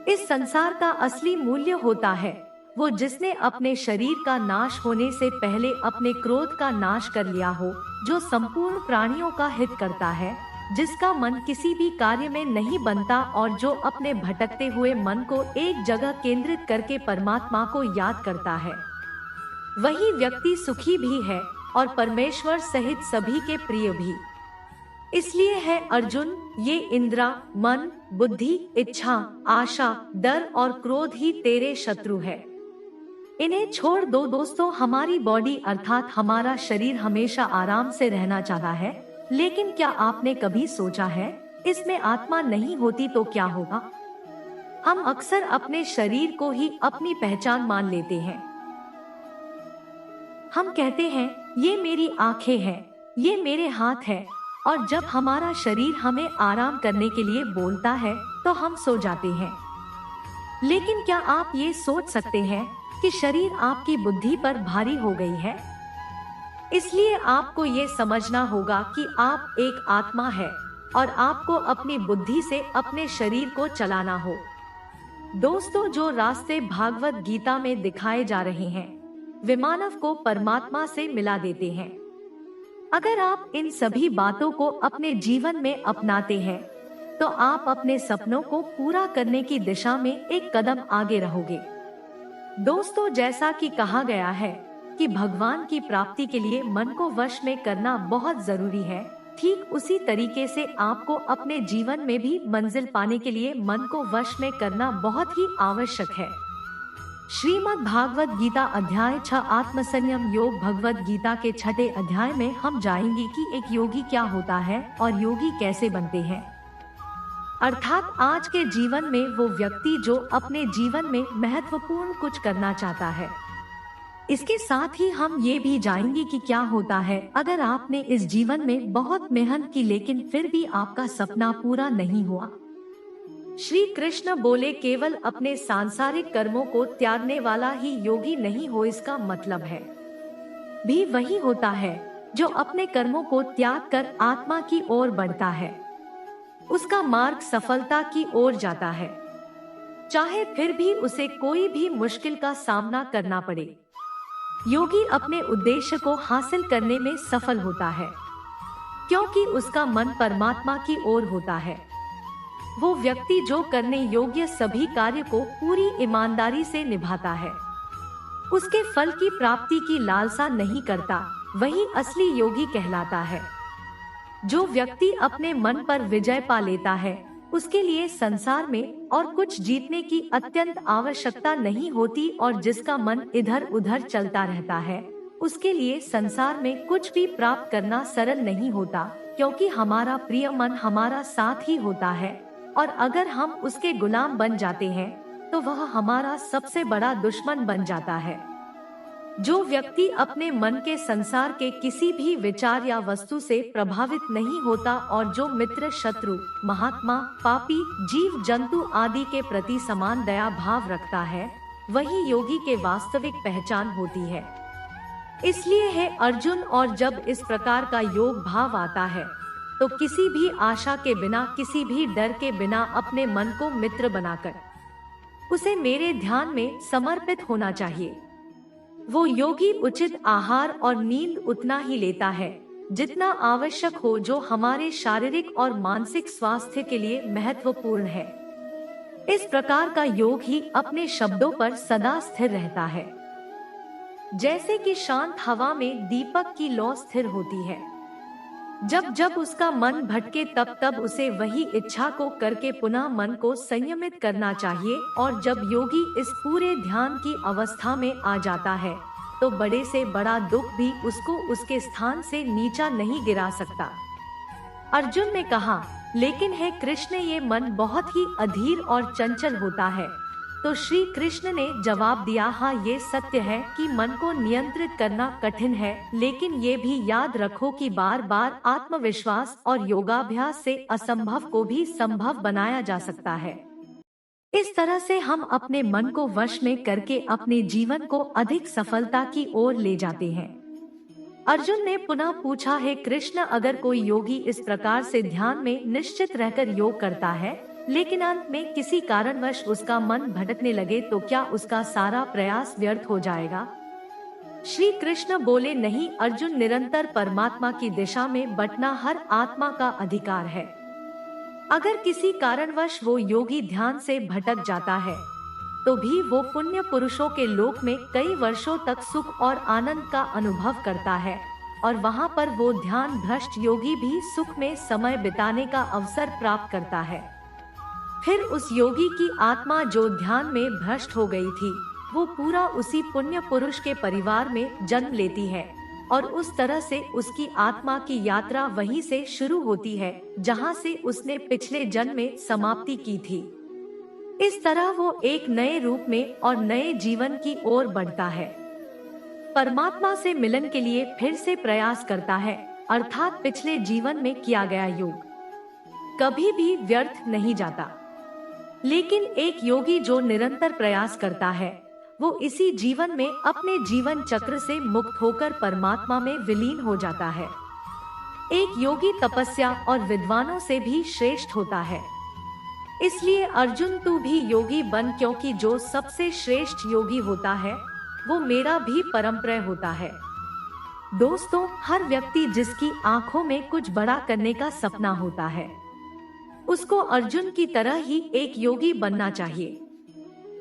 इस संसार का असली मूल्य होता है वो जिसने अपने शरीर का नाश होने से पहले अपने क्रोध का नाश कर लिया हो, जो संपूर्ण प्राणियों का हित करता है, जिसका मन किसी भी कार्य में नहीं बनता और जो अपने भटकते हुए मन को एक जगह केंद्रित करके परमात्मा को याद करता है। वही व्यक्ति सुखी भी है और परमेश्वर सहित सभी के प्रिय भी। इसलिए है अर्जुन, ये इंद्रिय, मन, बुद्धि, इच्छा, आशा, डर और क्रोध ही तेरे शत्रु है। इन्हें छोड़ दो दोस्तों। हमारी बॉडी अर्थात हमारा शरीर हमेशा आराम से रहना चाहता है, लेकिन क्या आपने कभी सोचा है इसमें आत्मा नहीं होती तो क्या होगा? हम अक्सर अपने शरीर को ही अपनी पहचान मान लेते हैं। हम कहते हैं ये मेरी आंखें हैं, ये मेरे हाथ हैं, और जब हमारा शरीर हमें आराम करने के लिए बोलता है तो हम सो जाते हैं। लेकिन क्या आप ये सोच सकते हैं कि शरीर आपकी बुद्धि पर भारी हो गई है? इसलिए आपको ये समझना होगा कि आप एक आत्मा है और आपको अपनी बुद्धि से अपने शरीर को चलाना हो। दोस्तों, जो रास्ते भागवत गीता में दिखाए जा रहे हैं वे मानव को परमात्मा से मिला देते हैं। अगर आप इन सभी बातों को अपने जीवन में अपनाते हैं तो आप अपने सपनों को पूरा करने की दिशा में एक कदम आगे रहोगे। दोस्तों, जैसा कि कहा गया है कि भगवान की प्राप्ति के लिए मन को वश में करना बहुत जरूरी है, ठीक उसी तरीके से आपको अपने जीवन में भी मंजिल पाने के लिए मन को वश में करना बहुत ही आवश्यक है। श्रीमद् भागवत गीता अध्याय 6 आत्मसंयम योग। भगवत गीता के 6 अध्याय में हम जानेंगे कि एक योगी क्या होता है और योगी कैसे बनते हैं। अर्थात आज के जीवन में वो व्यक्ति जो अपने जीवन में महत्वपूर्ण कुछ करना चाहता है। इसके साथ ही हम ये भी जानेंगे कि क्या होता है अगर आपने इस जीवन में बहुत मेहनत की लेकिन फिर भी आपका सपना पूरा नहीं हुआ। श्री कृष्ण बोले, केवल अपने सांसारिक कर्मों को त्यागने वाला ही योगी नहीं हो, इसका मतलब है भी वही होता है जो अपने कर्मों को त्याग कर आत्मा की ओर बढ़ता है। उसका मार्ग सफलता की ओर जाता है, चाहे फिर भी उसे कोई भी मुश्किल का सामना करना पड़े। योगी अपने उद्देश्य को हासिल करने में सफल होता है क्योंकि उसका मन परमात्मा की ओर होता है। वो व्यक्ति जो करने योग्य सभी कार्य को पूरी ईमानदारी से निभाता है, उसके फल की प्राप्ति की लालसा नहीं करता, वही असली योगी कहलाता है। जो व्यक्ति अपने मन पर विजय पा लेता है उसके लिए संसार में और कुछ जीतने की अत्यंत आवश्यकता नहीं होती, और जिसका मन इधर उधर चलता रहता है उसके लिए संसार में कुछ भी प्राप्त करना सरल नहीं होता, क्योंकि हमारा प्रिय मन हमारा साथ ही होता है, और अगर हम उसके गुलाम बन जाते हैं तो वह हमारा सबसे बड़ा दुश्मन बन जाता है। जो व्यक्ति अपने मन के संसार के किसी भी विचार या वस्तु से प्रभावित नहीं होता और जो मित्र, शत्रु, महात्मा, पापी, जीव जंतु आदि के प्रति समान दया भाव रखता है, वही योगी के वास्तविक पहचान होती है। इसलिए है अर्जुन, और जब इस प्रकार का योग भाव आता है तो किसी भी आशा के बिना, किसी भी डर के बिना अपने मन को मित्र बनाकर उसे मेरे ध्यान में समर्पित होना चाहिए। वो योगी उचित आहार और नींद उतना ही लेता है जितना आवश्यक हो, जो हमारे शारीरिक और मानसिक स्वास्थ्य के लिए महत्वपूर्ण है। इस प्रकार का योग ही अपने शब्दों पर सदा स्थिर रहता है। जैसे कि शांत हवा में दीपक की लौ स्थिर होती है। जब जब उसका मन भटके तब तब उसे वही इच्छा को करके पुनः मन को संयमित करना चाहिए। और जब योगी इस पूरे ध्यान की अवस्था में आ जाता है तो बड़े से बड़ा दुख भी उसको उसके स्थान से नीचा नहीं गिरा सकता। अर्जुन ने कहा, लेकिन हे कृष्ण, ये मन बहुत ही अधीर और चंचल होता है। तो श्री कृष्ण ने जवाब दिया, हाँ, ये सत्य है कि मन को नियंत्रित करना कठिन है, लेकिन ये भी याद रखो कि बार बार आत्मविश्वास और योगाभ्यास से असंभव को भी संभव बनाया जा सकता है। इस तरह से हम अपने मन को वश में करके अपने जीवन को अधिक सफलता की ओर ले जाते हैं। अर्जुन ने पुनः पूछा, हे कृष्ण, अगर कोई योगी इस प्रकार से ध्यान में निश्चित रहकर योग करता है, लेकिन अंत में किसी कारणवश उसका मन भटकने लगे तो क्या उसका सारा प्रयास व्यर्थ हो जाएगा? श्री कृष्ण बोले, नहीं अर्जुन, निरंतर परमात्मा की दिशा में बटना हर आत्मा का अधिकार है। अगर किसी कारणवश वो योगी ध्यान से भटक जाता है तो भी वो पुण्य पुरुषों के लोक में कई वर्षों तक सुख और आनंद का अनुभव करता है, और वहाँ पर वो ध्यान भ्रष्ट योगी भी सुख में समय बिताने का अवसर प्राप्त करता है। फिर उस योगी की आत्मा जो ध्यान में भ्रष्ट हो गई थी, वो पूरा उसी पुण्य पुरुष के परिवार में जन्म लेती है, और उस तरह से उसकी आत्मा की यात्रा वहीं से शुरू होती है जहाँ से उसने पिछले जन्म में समाप्ति की थी। इस तरह वो एक नए रूप में और नए जीवन की ओर बढ़ता है। परमात्मा से मिलन के लिए फिर से प्रयास करता है, अर्थात पिछले जीवन में किया गया योग कभी भी व्यर्थ नहीं जाता। लेकिन एक योगी जो निरंतर प्रयास करता है, वो इसी जीवन में अपने जीवन चक्र से मुक्त होकर परमात्मा में विलीन हो जाता है। एक योगी तपस्या और विद्वानों से भी श्रेष्ठ होता है। इसलिए अर्जुन, तू भी योगी बन, क्योंकि जो सबसे श्रेष्ठ योगी होता है वो मेरा भी परम प्रिय होता है। दोस्तों, हर व्यक्ति जिसकी आंखों में कुछ बड़ा करने का सपना होता है, उसको अर्जुन की तरह ही एक योगी बनना चाहिए।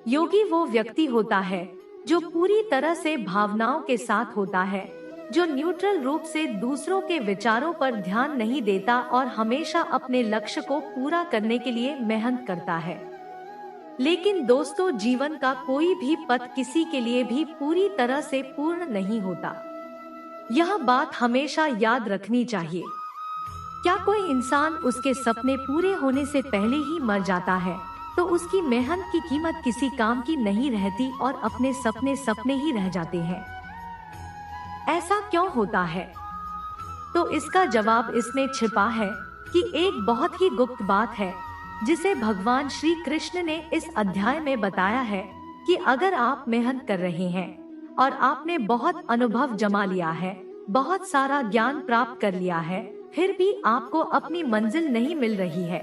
योगी वो व्यक्ति होता है जो पूरी तरह से भावनाओं के साथ होता है, जो न्यूट्रल रूप से दूसरों के विचारों पर ध्यान नहीं देता और हमेशा अपने लक्ष्य को पूरा करने के लिए मेहनत करता है। लेकिन दोस्तों, जीवन का कोई भी पथ किसी के लिए भी पूरी तरह से पूर्ण नहीं होता। यह बात हमेशा याद रखनी चाहिए। क्या कोई इंसान उसके सपने पूरे होने से पहले ही मर जाता है तो उसकी मेहनत की कीमत किसी काम की नहीं रहती और अपने सपने ही रह जाते हैं। ऐसा क्यों होता है? तो इसका जवाब इसमें छिपा है कि एक बहुत ही गुप्त बात है जिसे भगवान श्री कृष्ण ने इस अध्याय में बताया है कि अगर आप मेहनत कर रहे हैं और आपने बहुत अनुभव जमा लिया है, बहुत सारा ज्ञान प्राप्त कर लिया है, फिर भी आपको अपनी मंजिल नहीं मिल रही है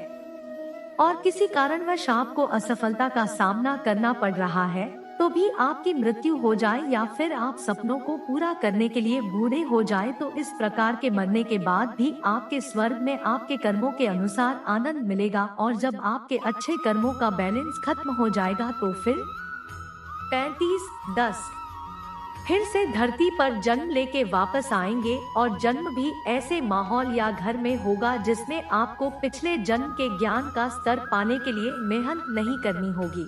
और किसी कारणवश आपको असफलता का सामना करना पड़ रहा है, तो भी आपकी मृत्यु हो जाए या फिर आप सपनों को पूरा करने के लिए बूढ़े हो जाए, तो इस प्रकार के मरने के बाद भी आपके स्वर्ग में आपके कर्मों के अनुसार आनंद मिलेगा, और जब आपके अच्छे कर्मों का बैलेंस खत्म हो जाएगा तो फिर 35-10 फिर से धरती पर जन्म लेके वापस आएंगे, और जन्म भी ऐसे माहौल या घर में होगा जिसमें आपको पिछले जन्म के ज्ञान का स्तर पाने के लिए मेहनत नहीं करनी होगी।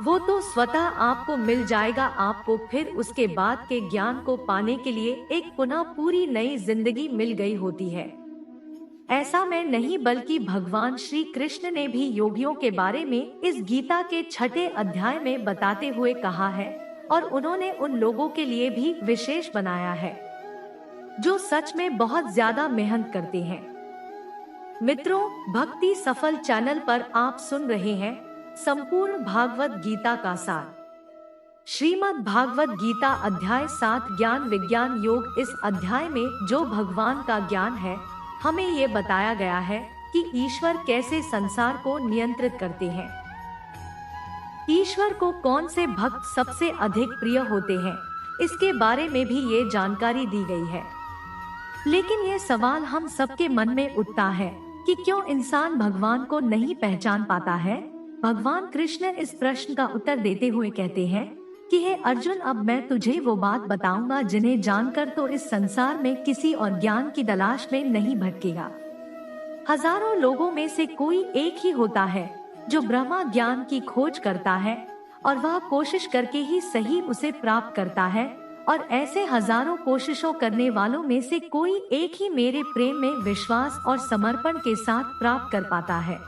वो तो स्वतः आपको मिल जाएगा। आपको फिर उसके बाद के ज्ञान को पाने के लिए एक पुनः पूरी नई जिंदगी मिल गई होती है। ऐसा मैं नहीं बल्कि भगवान श्री कृष्ण ने भी योगियों के बारे में इस गीता के 6 अध्याय में बताते हुए कहा है, और उन्होंने उन लोगों के लिए भी विशेष बनाया है जो सच में बहुत ज्यादा मेहनत करते हैं। मित्रों, भक्ति सफल चैनल पर आप सुन रहे हैं संपूर्ण भागवत गीता का सार। श्रीमद् भागवत गीता अध्याय 7 ज्ञान विज्ञान योग। इस अध्याय में जो भगवान का ज्ञान है, हमें ये बताया गया है कि ईश्वर कैसे संसार को नियंत्रित करते हैं। ईश्वर को कौन से भक्त सबसे अधिक प्रिय होते हैं, इसके बारे में भी ये जानकारी दी गई है। लेकिन ये सवाल हम सबके मन में उठता है कि क्यों इंसान भगवान को नहीं पहचान पाता है। भगवान कृष्ण इस प्रश्न का उत्तर देते हुए कहते हैं कि हे अर्जुन, अब मैं तुझे वो बात बताऊंगा जिन्हें जानकर तो इस संसार में किसी और ज्ञान की तलाश में नहीं भटकेगा। हजारों लोगों में से कोई एक ही होता है जो ब्रह्मा ज्ञान की खोज करता है और वह कोशिश करके ही सही उसे प्राप्त करता है, और ऐसे हजारों कोशिशों करने वालों में से कोई एक ही मेरे प्रेम में विश्वास और समर्पण के साथ प्राप्त कर पाता है।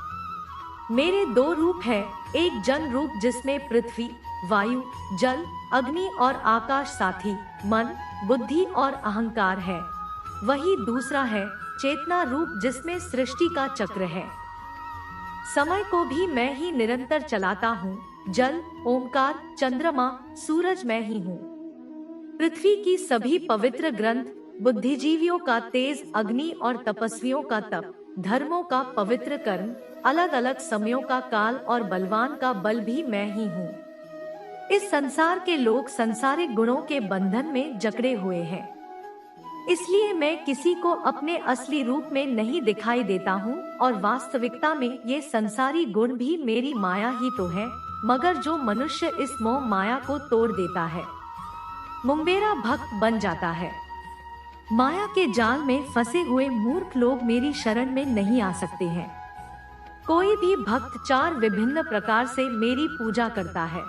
मेरे दो रूप है, एक जन रूप जिसमें पृथ्वी, वायु, जल, अग्नि और आकाश साथी मन, बुद्धि और अहंकार है। वही दूसरा है चेतना रूप जिसमें सृष्टि का चक्र है। समय को भी मैं ही निरंतर चलाता हूँ। जल, ओमकार, चंद्रमा, सूरज मैं ही हूँ। पृथ्वी की सभी पवित्र ग्रंथ, बुद्धिजीवियों का तेज अग्नि और तपस्वियों का तप, धर्मों का पवित्र कर्म, अलग अलग समयों का काल और बलवान का बल भी मैं ही हूँ। इस संसार के लोग संसारिक गुणों के बंधन में जकड़े हुए हैं, इसलिए मैं किसी को अपने असली रूप में नहीं दिखाई देता हूँ, और वास्तविकता में ये संसारी गुण भी मेरी माया ही तो है। मगर जो मनुष्य इस मोह माया को तोड़ देता है, मुंगेरा भक्त बन जाता है। माया के जाल में फंसे हुए मूर्ख लोग मेरी शरण में नहीं आ सकते हैं। कोई भी भक्त चार विभिन्न प्रकार से मेरी पूजा करता है।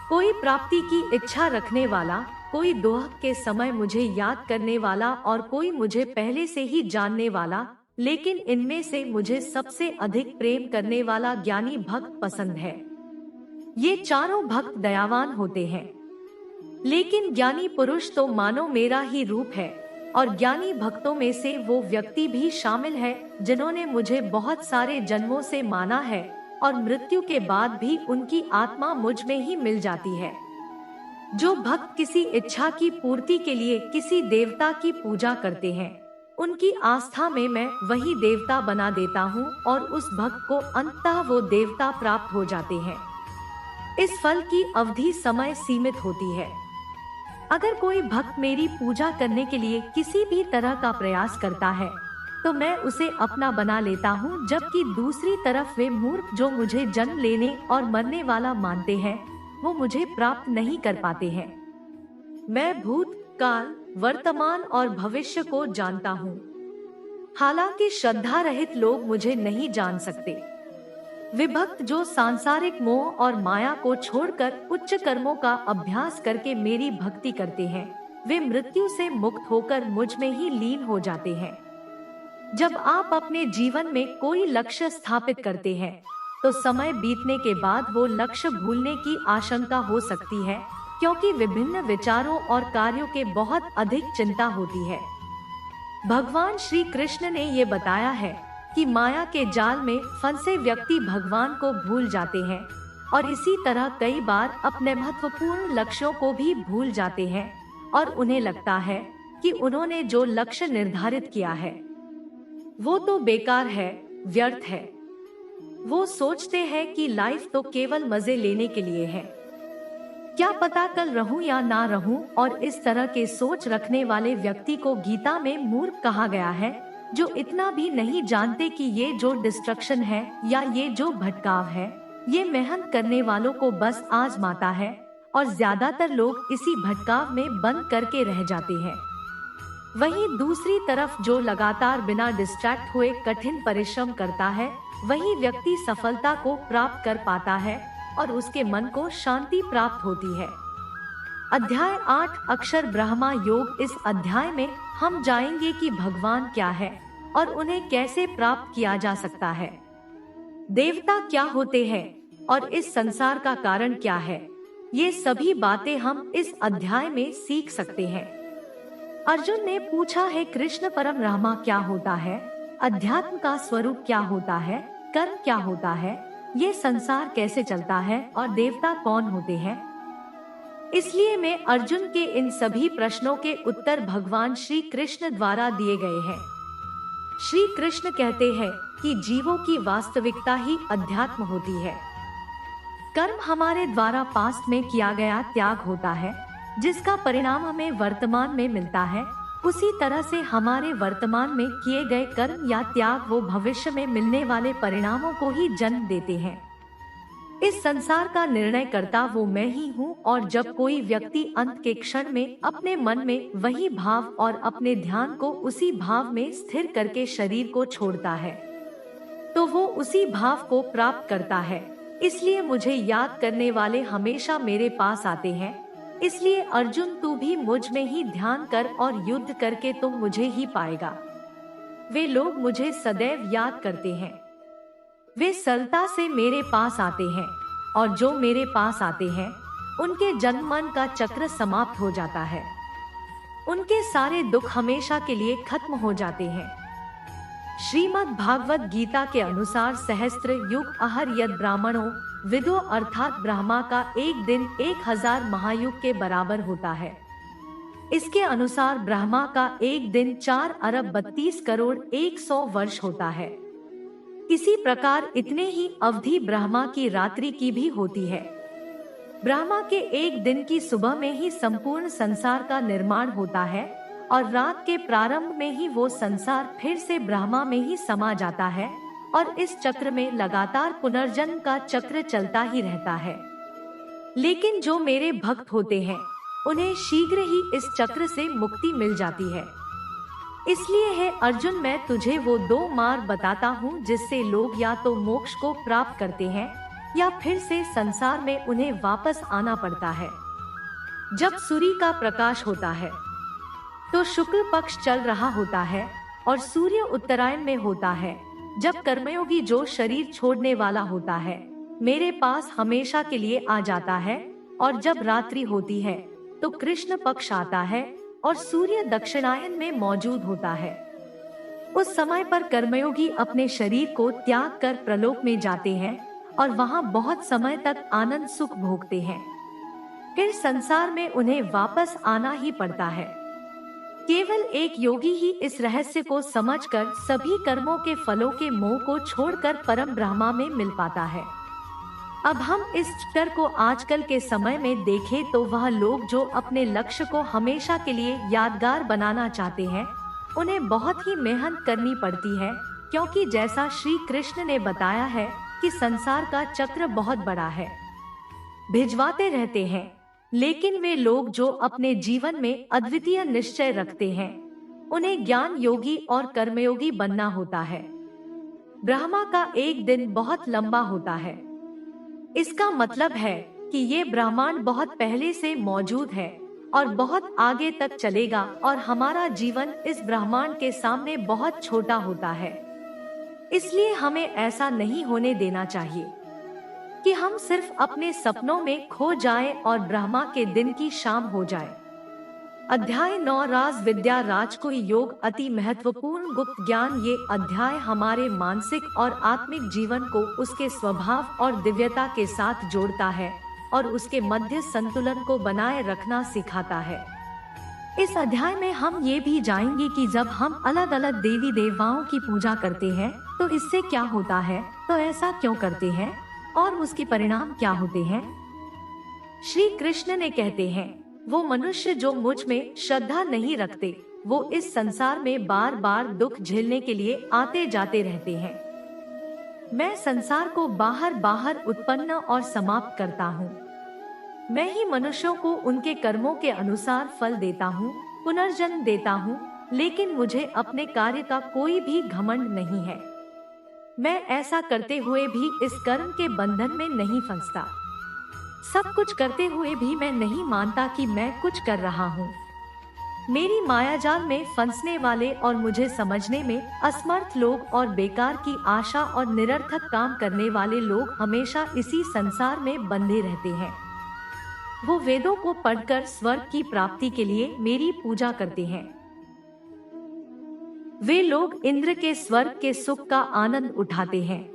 कोई प्राप्ति की इच्छा रखने वाला, कोई दोह के समय मुझे याद करने वाला और कोई मुझे पहले से ही जानने वाला, लेकिन इनमें से मुझे सबसे अधिक प्रेम करने वाला ज्ञानी भक्त पसंद है। ये चारों भक्त दयावान होते हैं, लेकिन ज्ञानी पुरुष तो मानो मेरा ही रूप है, और ज्ञानी भक्तों में से वो व्यक्ति भी शामिल है जिन्होंने मुझे बहुत सारे जन्मों से माना है और मृत्यु के बाद भी उनकी आत्मा मुझ में ही मिल जाती है। जो भक्त किसी इच्छा की पूर्ति के लिए किसी देवता की पूजा करते हैं, उनकी आस्था में मैं वही देवता बना देता हूँ और उस भक्त को अंततः वो देवता प्राप्त हो जाते हैं। इस फल की अवधि समय सीमित होती है। अगर कोई भक्त मेरी पूजा करने के लिए किसी भी तरह का प्रयास करता है तो मैं उसे अपना बना लेता हूँ, जबकि दूसरी तरफ वे मूर्ख जो मुझे जन्म लेने और मरने वाला मानते हैं वो मुझे प्राप्त नहीं कर पाते हैं। मैं भूत, काल, वर्तमान और भविष्य को जानता हूँ, हालांकि श्रद्धा रहित लोग मुझे नहीं जान सकते। विभक्त जो सांसारिक मोह और माया को छोड़कर उच्च कर्मों का अभ्यास करके मेरी भक्ति करते हैं, वे मृत्यु से मुक्त होकर मुझ में ही लीन हो जाते हैं। जब आप अपने जीवन में कोई लक्ष्य स्थापित करते हैं तो समय बीतने के बाद वो लक्ष्य भूलने की आशंका हो सकती है, क्योंकि विभिन्न विचारों और कार्यों के बहुत अधिक चिंता होती है। भगवान श्री कृष्ण ने ये बताया है कि माया के जाल में फंसे व्यक्ति भगवान को भूल जाते हैं, और इसी तरह कई बार अपने महत्वपूर्ण लक्ष्यों को भी भूल जाते हैं और उन्हें लगता है कि उन्होंने जो लक्ष्य निर्धारित किया है वो तो बेकार है, व्यर्थ है। वो सोचते हैं कि लाइफ तो केवल मजे लेने के लिए है, क्या पता कल रहूं या ना रहूं, और इस तरह के सोच रखने वाले व्यक्ति को गीता में मूर्ख कहा गया है, जो इतना भी नहीं जानते कि ये जो डिस्ट्रक्शन है या ये जो भटकाव है, ये मेहनत करने वालों को बस आजमाता है, और ज्यादातर लोग इसी भटकाव में बंद करके रह जाते हैं। वहीं दूसरी तरफ जो लगातार बिना डिस्ट्रैक्ट हुए कठिन परिश्रम करता है, वही व्यक्ति सफलता को प्राप्त कर पाता है और उसके मन को शांति प्राप्त होती है। अध्याय 8 अक्षर ब्रह्मा योग। इस अध्याय में हम जानेंगे कि भगवान क्या है और उन्हें कैसे प्राप्त किया जा सकता है, देवता क्या होते हैं और इस संसार का कारण क्या है। ये सभी बातें हम इस अध्याय में सीख सकते हैं। अर्जुन ने पूछा है, कृष्ण परम ब्रह्मा क्या होता है, अध्यात्म का स्वरूप क्या होता है, कर्म क्या होता है, ये संसार कैसे चलता है और देवता कौन होते हैं। इसलिए मैं अर्जुन के इन सभी प्रश्नों के उत्तर भगवान श्री कृष्ण द्वारा दिए गए हैं। श्री कृष्ण कहते हैं कि जीवों की वास्तविकता ही अध्यात्म होती है। कर्म हमारे द्वारा पास्ट में किया गया त्याग होता है, जिसका परिणाम हमें वर्तमान में मिलता है। उसी तरह से हमारे वर्तमान में किए गए कर्म या त्याग वो भविष्य में मिलने वाले परिणामों को ही जन्म देते हैं। इस संसार का निर्णय करता वो मैं ही हूँ, और जब कोई व्यक्ति अंत के क्षण में अपने मन में वही भाव और अपने ध्यान को उसी भाव में स्थिर करके शरीर को छोड़ता है, तो वो उसी भाव को प्राप्त करता है। इसलिए मुझे याद करने वाले हमेशा मेरे पास आते हैं। इसलिए अर्जुन, तू भी मुझ में ही ध्यान कर और युद्ध करके तुम मुझे ही पाएगा। वे लोग मुझे सदैव याद करते हैं, वे सरलता से मेरे पास आते हैं, और जो मेरे पास आते हैं उनके जन्म मन का चक्र समाप्त हो जाता है। उनके सारे दुख हमेशा के लिए खत्म हो जाते हैं। श्रीमद् भागवत गीता के अनुसार सहस्त्र युग अहर यद ब्राह्मणों विदो अर्थात ब्रह्मा का एक दिन 1000 महायुग के बराबर होता है। इसके अनुसार ब्रह्मा का एक दिन 4 अरब 32 करोड़ 100 वर्ष होता है। इसी प्रकार इतने ही अवधि ब्रह्मा की रात्रि की भी होती है। ब्रह्मा के एक दिन की सुबह में ही संपूर्ण संसार का निर्माण होता है, और रात के प्रारंभ में ही वो संसार फिर से ब्रह्मा में ही समा जाता है, और इस चक्र में लगातार पुनर्जन्म का चक्र चलता ही रहता है। लेकिन जो मेरे भक्त होते हैं उन्हें शीघ्र ही इस चक्र से मुक्ति मिल जाती है। इसलिए है अर्जुन, मैं तुझे वो 2 मार्ग बताता हूँ जिससे लोग या तो मोक्ष को प्राप्त करते हैं या फिर से संसार में उन्हें वापस आना पड़ता है। जब सूर्य का प्रकाश होता है तो शुक्ल पक्ष चल रहा होता है और सूर्य उत्तरायण में होता है। जब कर्मयोगी जो शरीर छोड़ने वाला होता है मेरे पास हमेशा के लिए आ जाता है, और जब रात्रि होती है तो कृष्ण पक्ष आता है और सूर्य दक्षिणायन में मौजूद होता है। उस समय पर कर्मयोगी अपने शरीर को त्याग कर प्रलोक में जाते हैं और वहां बहुत समय तक आनंद सुख भोगते हैं। फिर संसार में उन्हें वापस आना ही पड़ता है। केवल एक योगी ही इस रहस्य को समझकर सभी कर्मों के फलों के मोह को छोड़कर परम ब्रह्मा में मिल पाता है। अब हम इस चक्र को आजकल के समय में देखें तो वह लोग जो अपने लक्ष्य को हमेशा के लिए यादगार बनाना चाहते हैं उन्हें बहुत ही मेहनत करनी पड़ती है, क्योंकि जैसा श्री कृष्ण ने बताया है कि संसार का चक्र बहुत बड़ा है, भिजवाते रहते हैं। लेकिन वे लोग जो अपने जीवन में अद्वितीय निश्चय रखते हैं उन्हें ज्ञान योगी और कर्मयोगी बनना होता है। ब्रह्मा का एक दिन बहुत लंबा होता है। इसका मतलब है कि ये ब्रह्मांड बहुत पहले से मौजूद है और बहुत आगे तक चलेगा, और हमारा जीवन इस ब्रह्मांड के सामने बहुत छोटा होता है। इसलिए हमें ऐसा नहीं होने देना चाहिए कि हम सिर्फ अपने सपनों में खो जाएं और ब्रह्मा के दिन की शाम हो जाए। अध्याय 9 राज विद्या राजकोई योग अति महत्वपूर्ण गुप्त ज्ञान। ये अध्याय हमारे मानसिक और आत्मिक जीवन को उसके स्वभाव और दिव्यता के साथ जोड़ता है और उसके मध्य संतुलन को बनाए रखना सिखाता है। इस अध्याय में हम ये भी जानेंगे कि जब हम अलग अलग देवी देवताओं की पूजा करते हैं तो इससे क्या होता है, तो ऐसा क्यों करते हैं और उसके परिणाम क्या होते हैं। श्री कृष्ण ने कहते हैं, वो मनुष्य जो मुझ में श्रद्धा नहीं रखते वो इस संसार में बार बार दुख झेलने के लिए आते जाते रहते हैं। मैं संसार को बाहर बाहर उत्पन्न और समाप्त करता हूँ। मैं ही मनुष्यों को उनके कर्मों के अनुसार फल देता हूँ, पुनर्जन्म देता हूँ, लेकिन मुझे अपने कार्य का कोई भी घमंड नहीं है। मैं ऐसा करते हुए भी इस कर्म के बंधन में नहीं फंसता। सब कुछ करते हुए भी मैं नहीं मानता कि मैं कुछ कर रहा हूँ। मेरी मायाजाल में फंसने वाले और मुझे समझने में असमर्थ लोग और बेकार की आशा और निरर्थक काम करने वाले लोग हमेशा इसी संसार में बंधे रहते हैं। वो वेदों को पढ़कर स्वर्ग की प्राप्ति के लिए मेरी पूजा करते हैं। वे लोग इंद्र के स्वर्ग के सुख का आनंद उठाते हैं,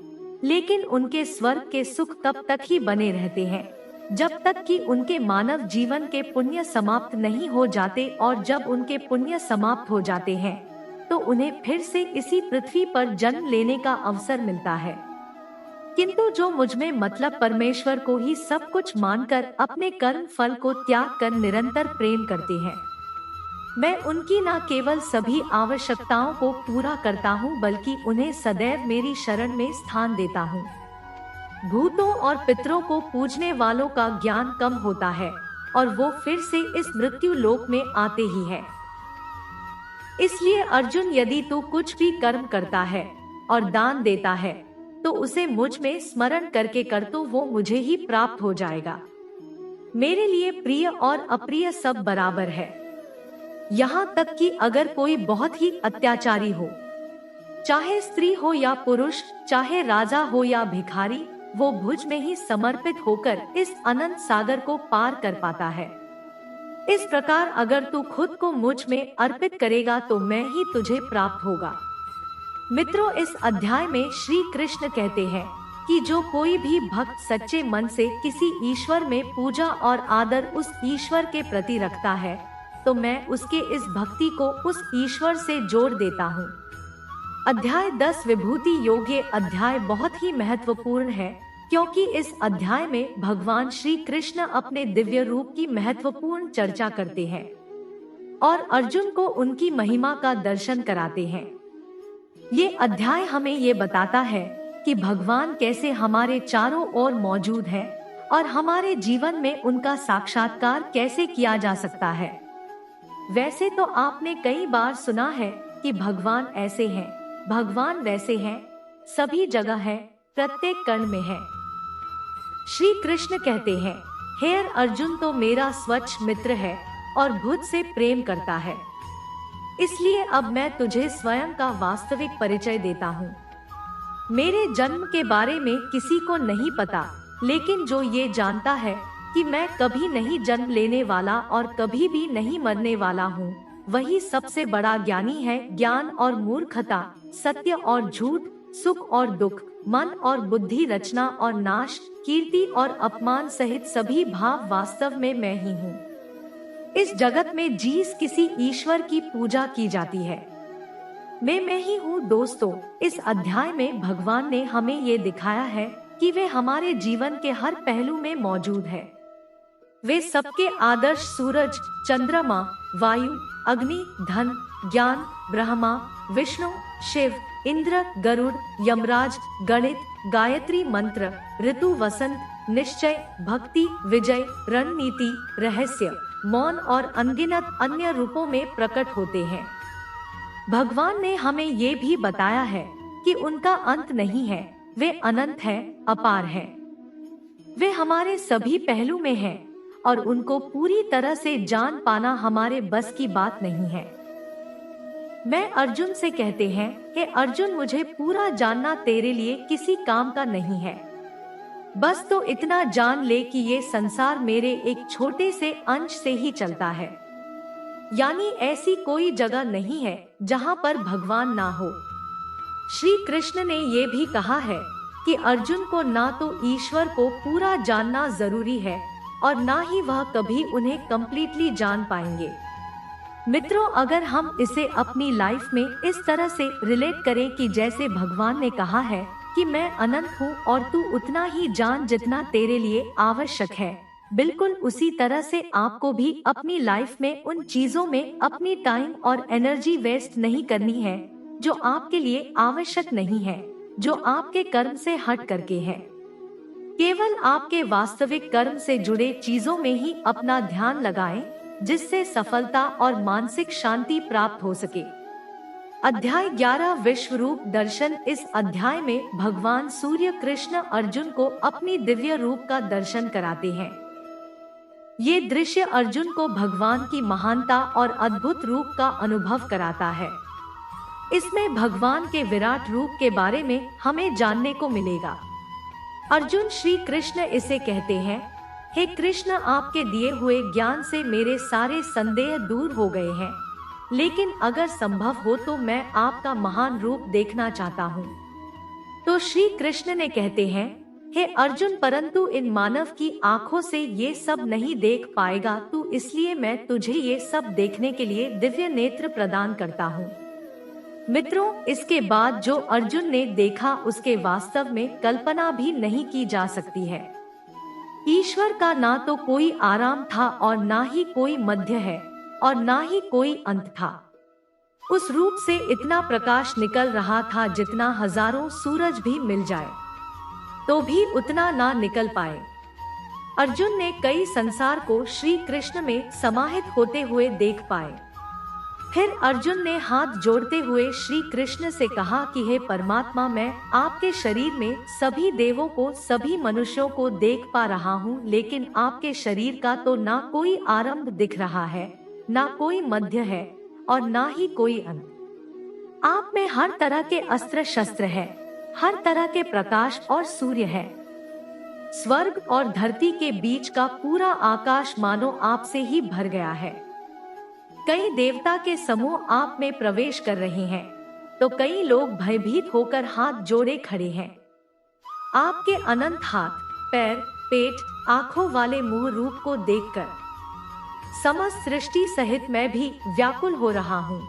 लेकिन उनके स्वर्ग के सुख तब तक ही बने रहते हैं जब तक कि उनके मानव जीवन के पुण्य समाप्त नहीं हो जाते, और जब उनके पुण्य समाप्त हो जाते हैं तो उन्हें फिर से इसी पृथ्वी पर जन्म लेने का अवसर मिलता है। किंतु जो मुझ में मतलब परमेश्वर को ही सब कुछ मानकर अपने कर्म फल को त्याग कर निरंतर प्रेम करते हैं, मैं उनकी न केवल सभी आवश्यकताओं को पूरा करता हूँ बल्कि उन्हें सदैव मेरी शरण में स्थान देता हूँ। भूतों और पितरों को पूजने वालों का ज्ञान कम होता है और वो फिर से इस मृत्यु लोक में आते ही है। इसलिए अर्जुन, यदि तू कुछ भी कर्म करता है और दान देता है तो उसे मुझ में स्मरण करके कर, तो वो मुझे ही प्राप्त हो जाएगा। मेरे लिए प्रिय और अप्रिय सब बराबर है। यहाँ तक कि अगर कोई बहुत ही अत्याचारी हो, चाहे स्त्री हो या पुरुष, चाहे राजा हो या भिखारी, वो मुझ में ही समर्पित होकर इस अनंत सागर को पार कर पाता है। इस प्रकार अगर तू खुद को मुझ में अर्पित करेगा तो मैं ही तुझे प्राप्त होगा। मित्रों, इस अध्याय में श्री कृष्ण कहते हैं कि जो कोई भी भक्त सच्चे मन से किसी ईश्वर में पूजा और आदर उस ईश्वर के प्रति रखता है तो मैं उसके इस भक्ति को उस ईश्वर से जोड़ देता हूँ। अध्याय 10 विभूति योग। ये अध्याय बहुत ही महत्वपूर्ण है क्योंकि इस अध्याय में भगवान श्री कृष्ण अपने दिव्य रूप की महत्वपूर्ण चर्चा करते हैं और अर्जुन को उनकी महिमा का दर्शन कराते हैं। ये अध्याय हमें ये बताता है कि भगवान कैसे हमारे चारों ओर मौजूद हैं और हमारे जीवन में उनका साक्षात्कार कैसे किया जा सकता है। वैसे तो आपने कई बार सुना है कि भगवान ऐसे हैं, भगवान वैसे हैं, सभी जगह है, प्रत्येक कण में है। श्री कृष्ण कहते हैं, हे अर्जुन, तो मेरा स्वच्छ मित्र है और बुद्ध से प्रेम करता है। इसलिए अब मैं तुझे स्वयं का वास्तविक परिचय देता हूँ। मेरे जन्म के बारे में किसी को नहीं पता, लेकिन जो ये जानता है कि मैं कभी नहीं जन्म लेने वाला और कभी भी नहीं मरने वाला हूँ, वही सबसे बड़ा ज्ञानी है। ज्ञान और मूर्खता, सत्य और झूठ, सुख और दुख, मन और बुद्धि, रचना और नाश, कीर्ति और अपमान सहित सभी भाव वास्तव में मैं ही हूँ। इस जगत में जिस किसी ईश्वर की पूजा की जाती है, मैं ही हूँ। दोस्तों, इस अध्याय में भगवान ने हमें ये दिखाया है कि वे हमारे जीवन के हर पहलू में मौजूद है। वे सबके आदर्श सूरज, चंद्रमा, वायु, अग्नि, धन, ज्ञान, ब्रह्मा, विष्णु, शिव, इंद्र, गरुड़, यमराज, गणित, गायत्री मंत्र, ऋतु, वसंत, निश्चय, भक्ति, विजय, रणनीति, रहस्य, मौन और अनगिनत अन्य रूपों में प्रकट होते हैं। भगवान ने हमें ये भी बताया है कि उनका अंत नहीं है, वे अनंत है, अपार है। वे हमारे सभी पहलू में हैं और उनको पूरी तरह से जान पाना हमारे बस की बात नहीं है। मैं अर्जुन से कहते हैं कि अर्जुन, मुझे पूरा जानना तेरे लिए किसी काम का नहीं है। बस तो इतना जान ले कि ये संसार मेरे एक छोटे से अंश से ही चलता है, यानी ऐसी कोई जगह नहीं है जहाँ पर भगवान ना हो। श्री कृष्ण ने ये भी कहा है कि अर्जुन को ना तो ईश्वर को पूरा जानना जरूरी है और ना ही वह कभी उन्हें कंप्लीटली जान पाएंगे। मित्रों, अगर हम इसे अपनी लाइफ में इस तरह से रिलेट करें कि जैसे भगवान ने कहा है कि मैं अनंत हूँ और तू उतना ही जान जितना तेरे लिए आवश्यक है, बिल्कुल उसी तरह से आपको भी अपनी लाइफ में उन चीजों में अपनी टाइम और एनर्जी वेस्ट नहीं करनी है जो आपके लिए आवश्यक नहीं है, जो आपके कर्म से हट करके है। केवल आपके वास्तविक कर्म से जुड़े चीजों में ही अपना ध्यान लगाएं, जिससे सफलता और मानसिक शांति प्राप्त हो सके। अध्याय 11 विश्वरूप दर्शन। इस अध्याय में भगवान सूर्य कृष्ण अर्जुन को अपनी दिव्य रूप का दर्शन कराते हैं। ये दृश्य अर्जुन को भगवान की महानता और अद्भुत रूप का अनुभव कराता है। इसमें भगवान के विराट रूप के बारे में हमें जानने को मिलेगा। अर्जुन, श्री कृष्ण इसे कहते हैं, हे कृष्ण, आपके दिए हुए ज्ञान से मेरे सारे संदेह दूर हो गए हैं, लेकिन अगर संभव हो तो मैं आपका महान रूप देखना चाहता हूँ। तो श्री कृष्ण ने कहते हैं, हे अर्जुन, परंतु इन मानव की आंखों से ये सब नहीं देख पाएगा तू, इसलिए मैं तुझे ये सब देखने के लिए दिव्य नेत्र प्रदान करता हूँ। मित्रों, इसके बाद जो अर्जुन ने देखा उसके वास्तव में कल्पना भी नहीं की जा सकती है। ईश्वर का ना तो कोई आराम था और ना ही कोई मध्य है और ना ही कोई अंत था। उस रूप से इतना प्रकाश निकल रहा था जितना हजारों सूरज भी मिल जाए तो भी उतना ना निकल पाए। अर्जुन ने कई संसार को श्री कृष्ण में समाहित होते हुए देख पाए। फिर अर्जुन ने हाथ जोड़ते हुए श्री कृष्ण से कहा कि हे परमात्मा, मैं आपके शरीर में सभी देवों को, सभी मनुष्यों को देख पा रहा हूँ, लेकिन आपके शरीर का तो ना कोई आरंभ दिख रहा है, ना कोई मध्य है और ना ही कोई अंत। आप में हर तरह के अस्त्र शस्त्र है, हर तरह के प्रकाश और सूर्य है। स्वर्ग और धरती के बीच का पूरा आकाश मानो आपसे ही भर गया है। कई देवता के समूह आप में प्रवेश कर रहे हैं तो कई लोग भयभीत होकर हाथ जोड़े खड़े हैं। आपके अनंत हाथ, पैर, पेट, आंखों वाले मुंह रूप को देखकर समस्त सृष्टि सहित मैं भी व्याकुल हो रहा हूँ।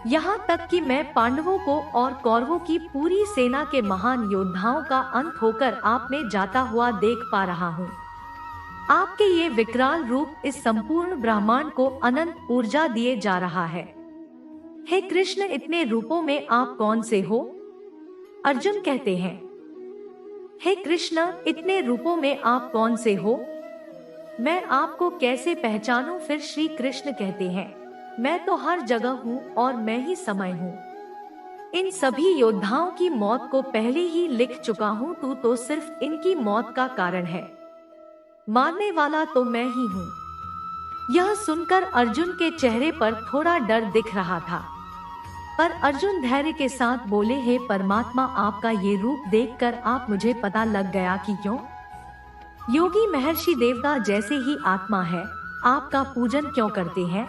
यहाँ तक कि मैं पांडवों को और कौरवों की पूरी सेना के महान योद्धाओं का अंत होकर आप में जाता हुआ देख पा रहा हूँ। आपके ये विकराल रूप इस संपूर्ण ब्रह्मांड को अनंत ऊर्जा दिए जा रहा है। हे कृष्ण, इतने रूपों में आप कौन से हो? अर्जुन कहते हैं, हे कृष्ण, इतने रूपों में आप कौन से हो? मैं आपको कैसे पहचानूं? फिर श्री कृष्ण कहते हैं, मैं तो हर जगह हूँ और मैं ही समय हूँ। इन सभी योद्धाओं की मौत को पहले ही लिख चुका हूँ, तू तो सिर्फ इनकी मौत का कारण है, मारने वाला तो मैं ही हूँ। यह सुनकर अर्जुन के चेहरे पर थोड़ा डर दिख रहा था, पर अर्जुन धैर्य के साथ बोले, हे परमात्मा, आपका ये रूप देखकर आप मुझे पता लग गया कि क्यों योगी महर्षि देवता जैसे ही आत्मा है आपका पूजन क्यों करते हैं।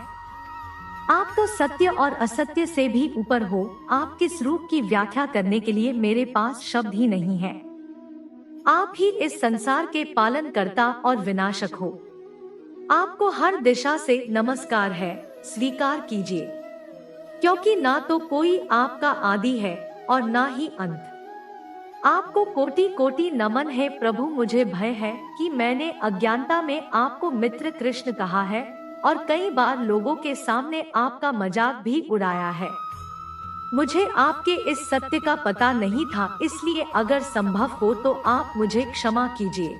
आप तो सत्य और असत्य से भी ऊपर हो। आप किस रूप की व्याख्या करने के लिए मेरे पास शब्द ही नहीं है। आप ही इस संसार के पालन कर्ता और विनाशक हो। आपको हर दिशा से नमस्कार है, स्वीकार कीजिए, क्योंकि ना तो कोई आपका आदि है और ना ही अंत। आपको कोटि कोटि नमन है प्रभु। मुझे भय है कि मैंने अज्ञानता में आपको मित्र कृष्ण कहा है और कई बार लोगों के सामने आपका मजाक भी उड़ाया है। मुझे आपके इस सत्य का पता नहीं था, इसलिए अगर संभव हो तो आप मुझे क्षमा कीजिए।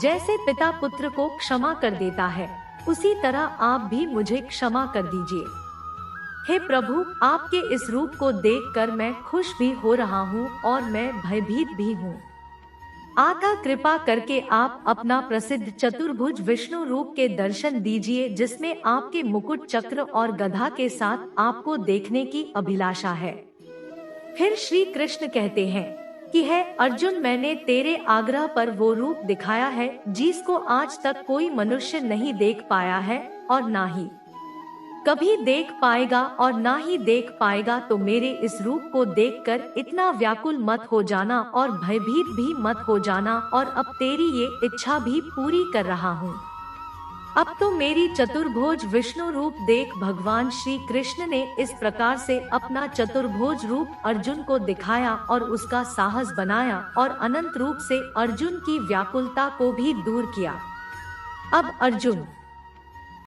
जैसे पिता पुत्र को क्षमा कर देता है, उसी तरह आप भी मुझे क्षमा कर दीजिए। हे प्रभु, आपके इस रूप को देखकर मैं खुश भी हो रहा हूँ और मैं भयभीत भी हूँ। आता कृपा करके आप अपना प्रसिद्ध चतुर्भुज विष्णु रूप के दर्शन दीजिए, जिसमें आपके मुकुट, चक्र और गधा के साथ आपको देखने की अभिलाषा है। फिर श्री कृष्ण कहते हैं कि है अर्जुन, मैंने तेरे आग्रह पर वो रूप दिखाया है जिसको आज तक कोई मनुष्य नहीं देख पाया है और ना ही कभी देख पाएगा और ना ही देख पाएगा। तो मेरे इस रूप को देखकर इतना व्याकुल मत हो जाना और भयभीत भी मत हो जाना, और अब तेरी ये इच्छा भी पूरी कर रहा हूँ। अब तो मेरी चतुर्भुज विष्णु रूप देख। भगवान श्री कृष्ण ने इस प्रकार से अपना चतुर्भुज रूप अर्जुन को दिखाया और उसका साहस बनाया और अनंत रूप से अर्जुन की व्याकुलता को भी दूर किया। अब अर्जुन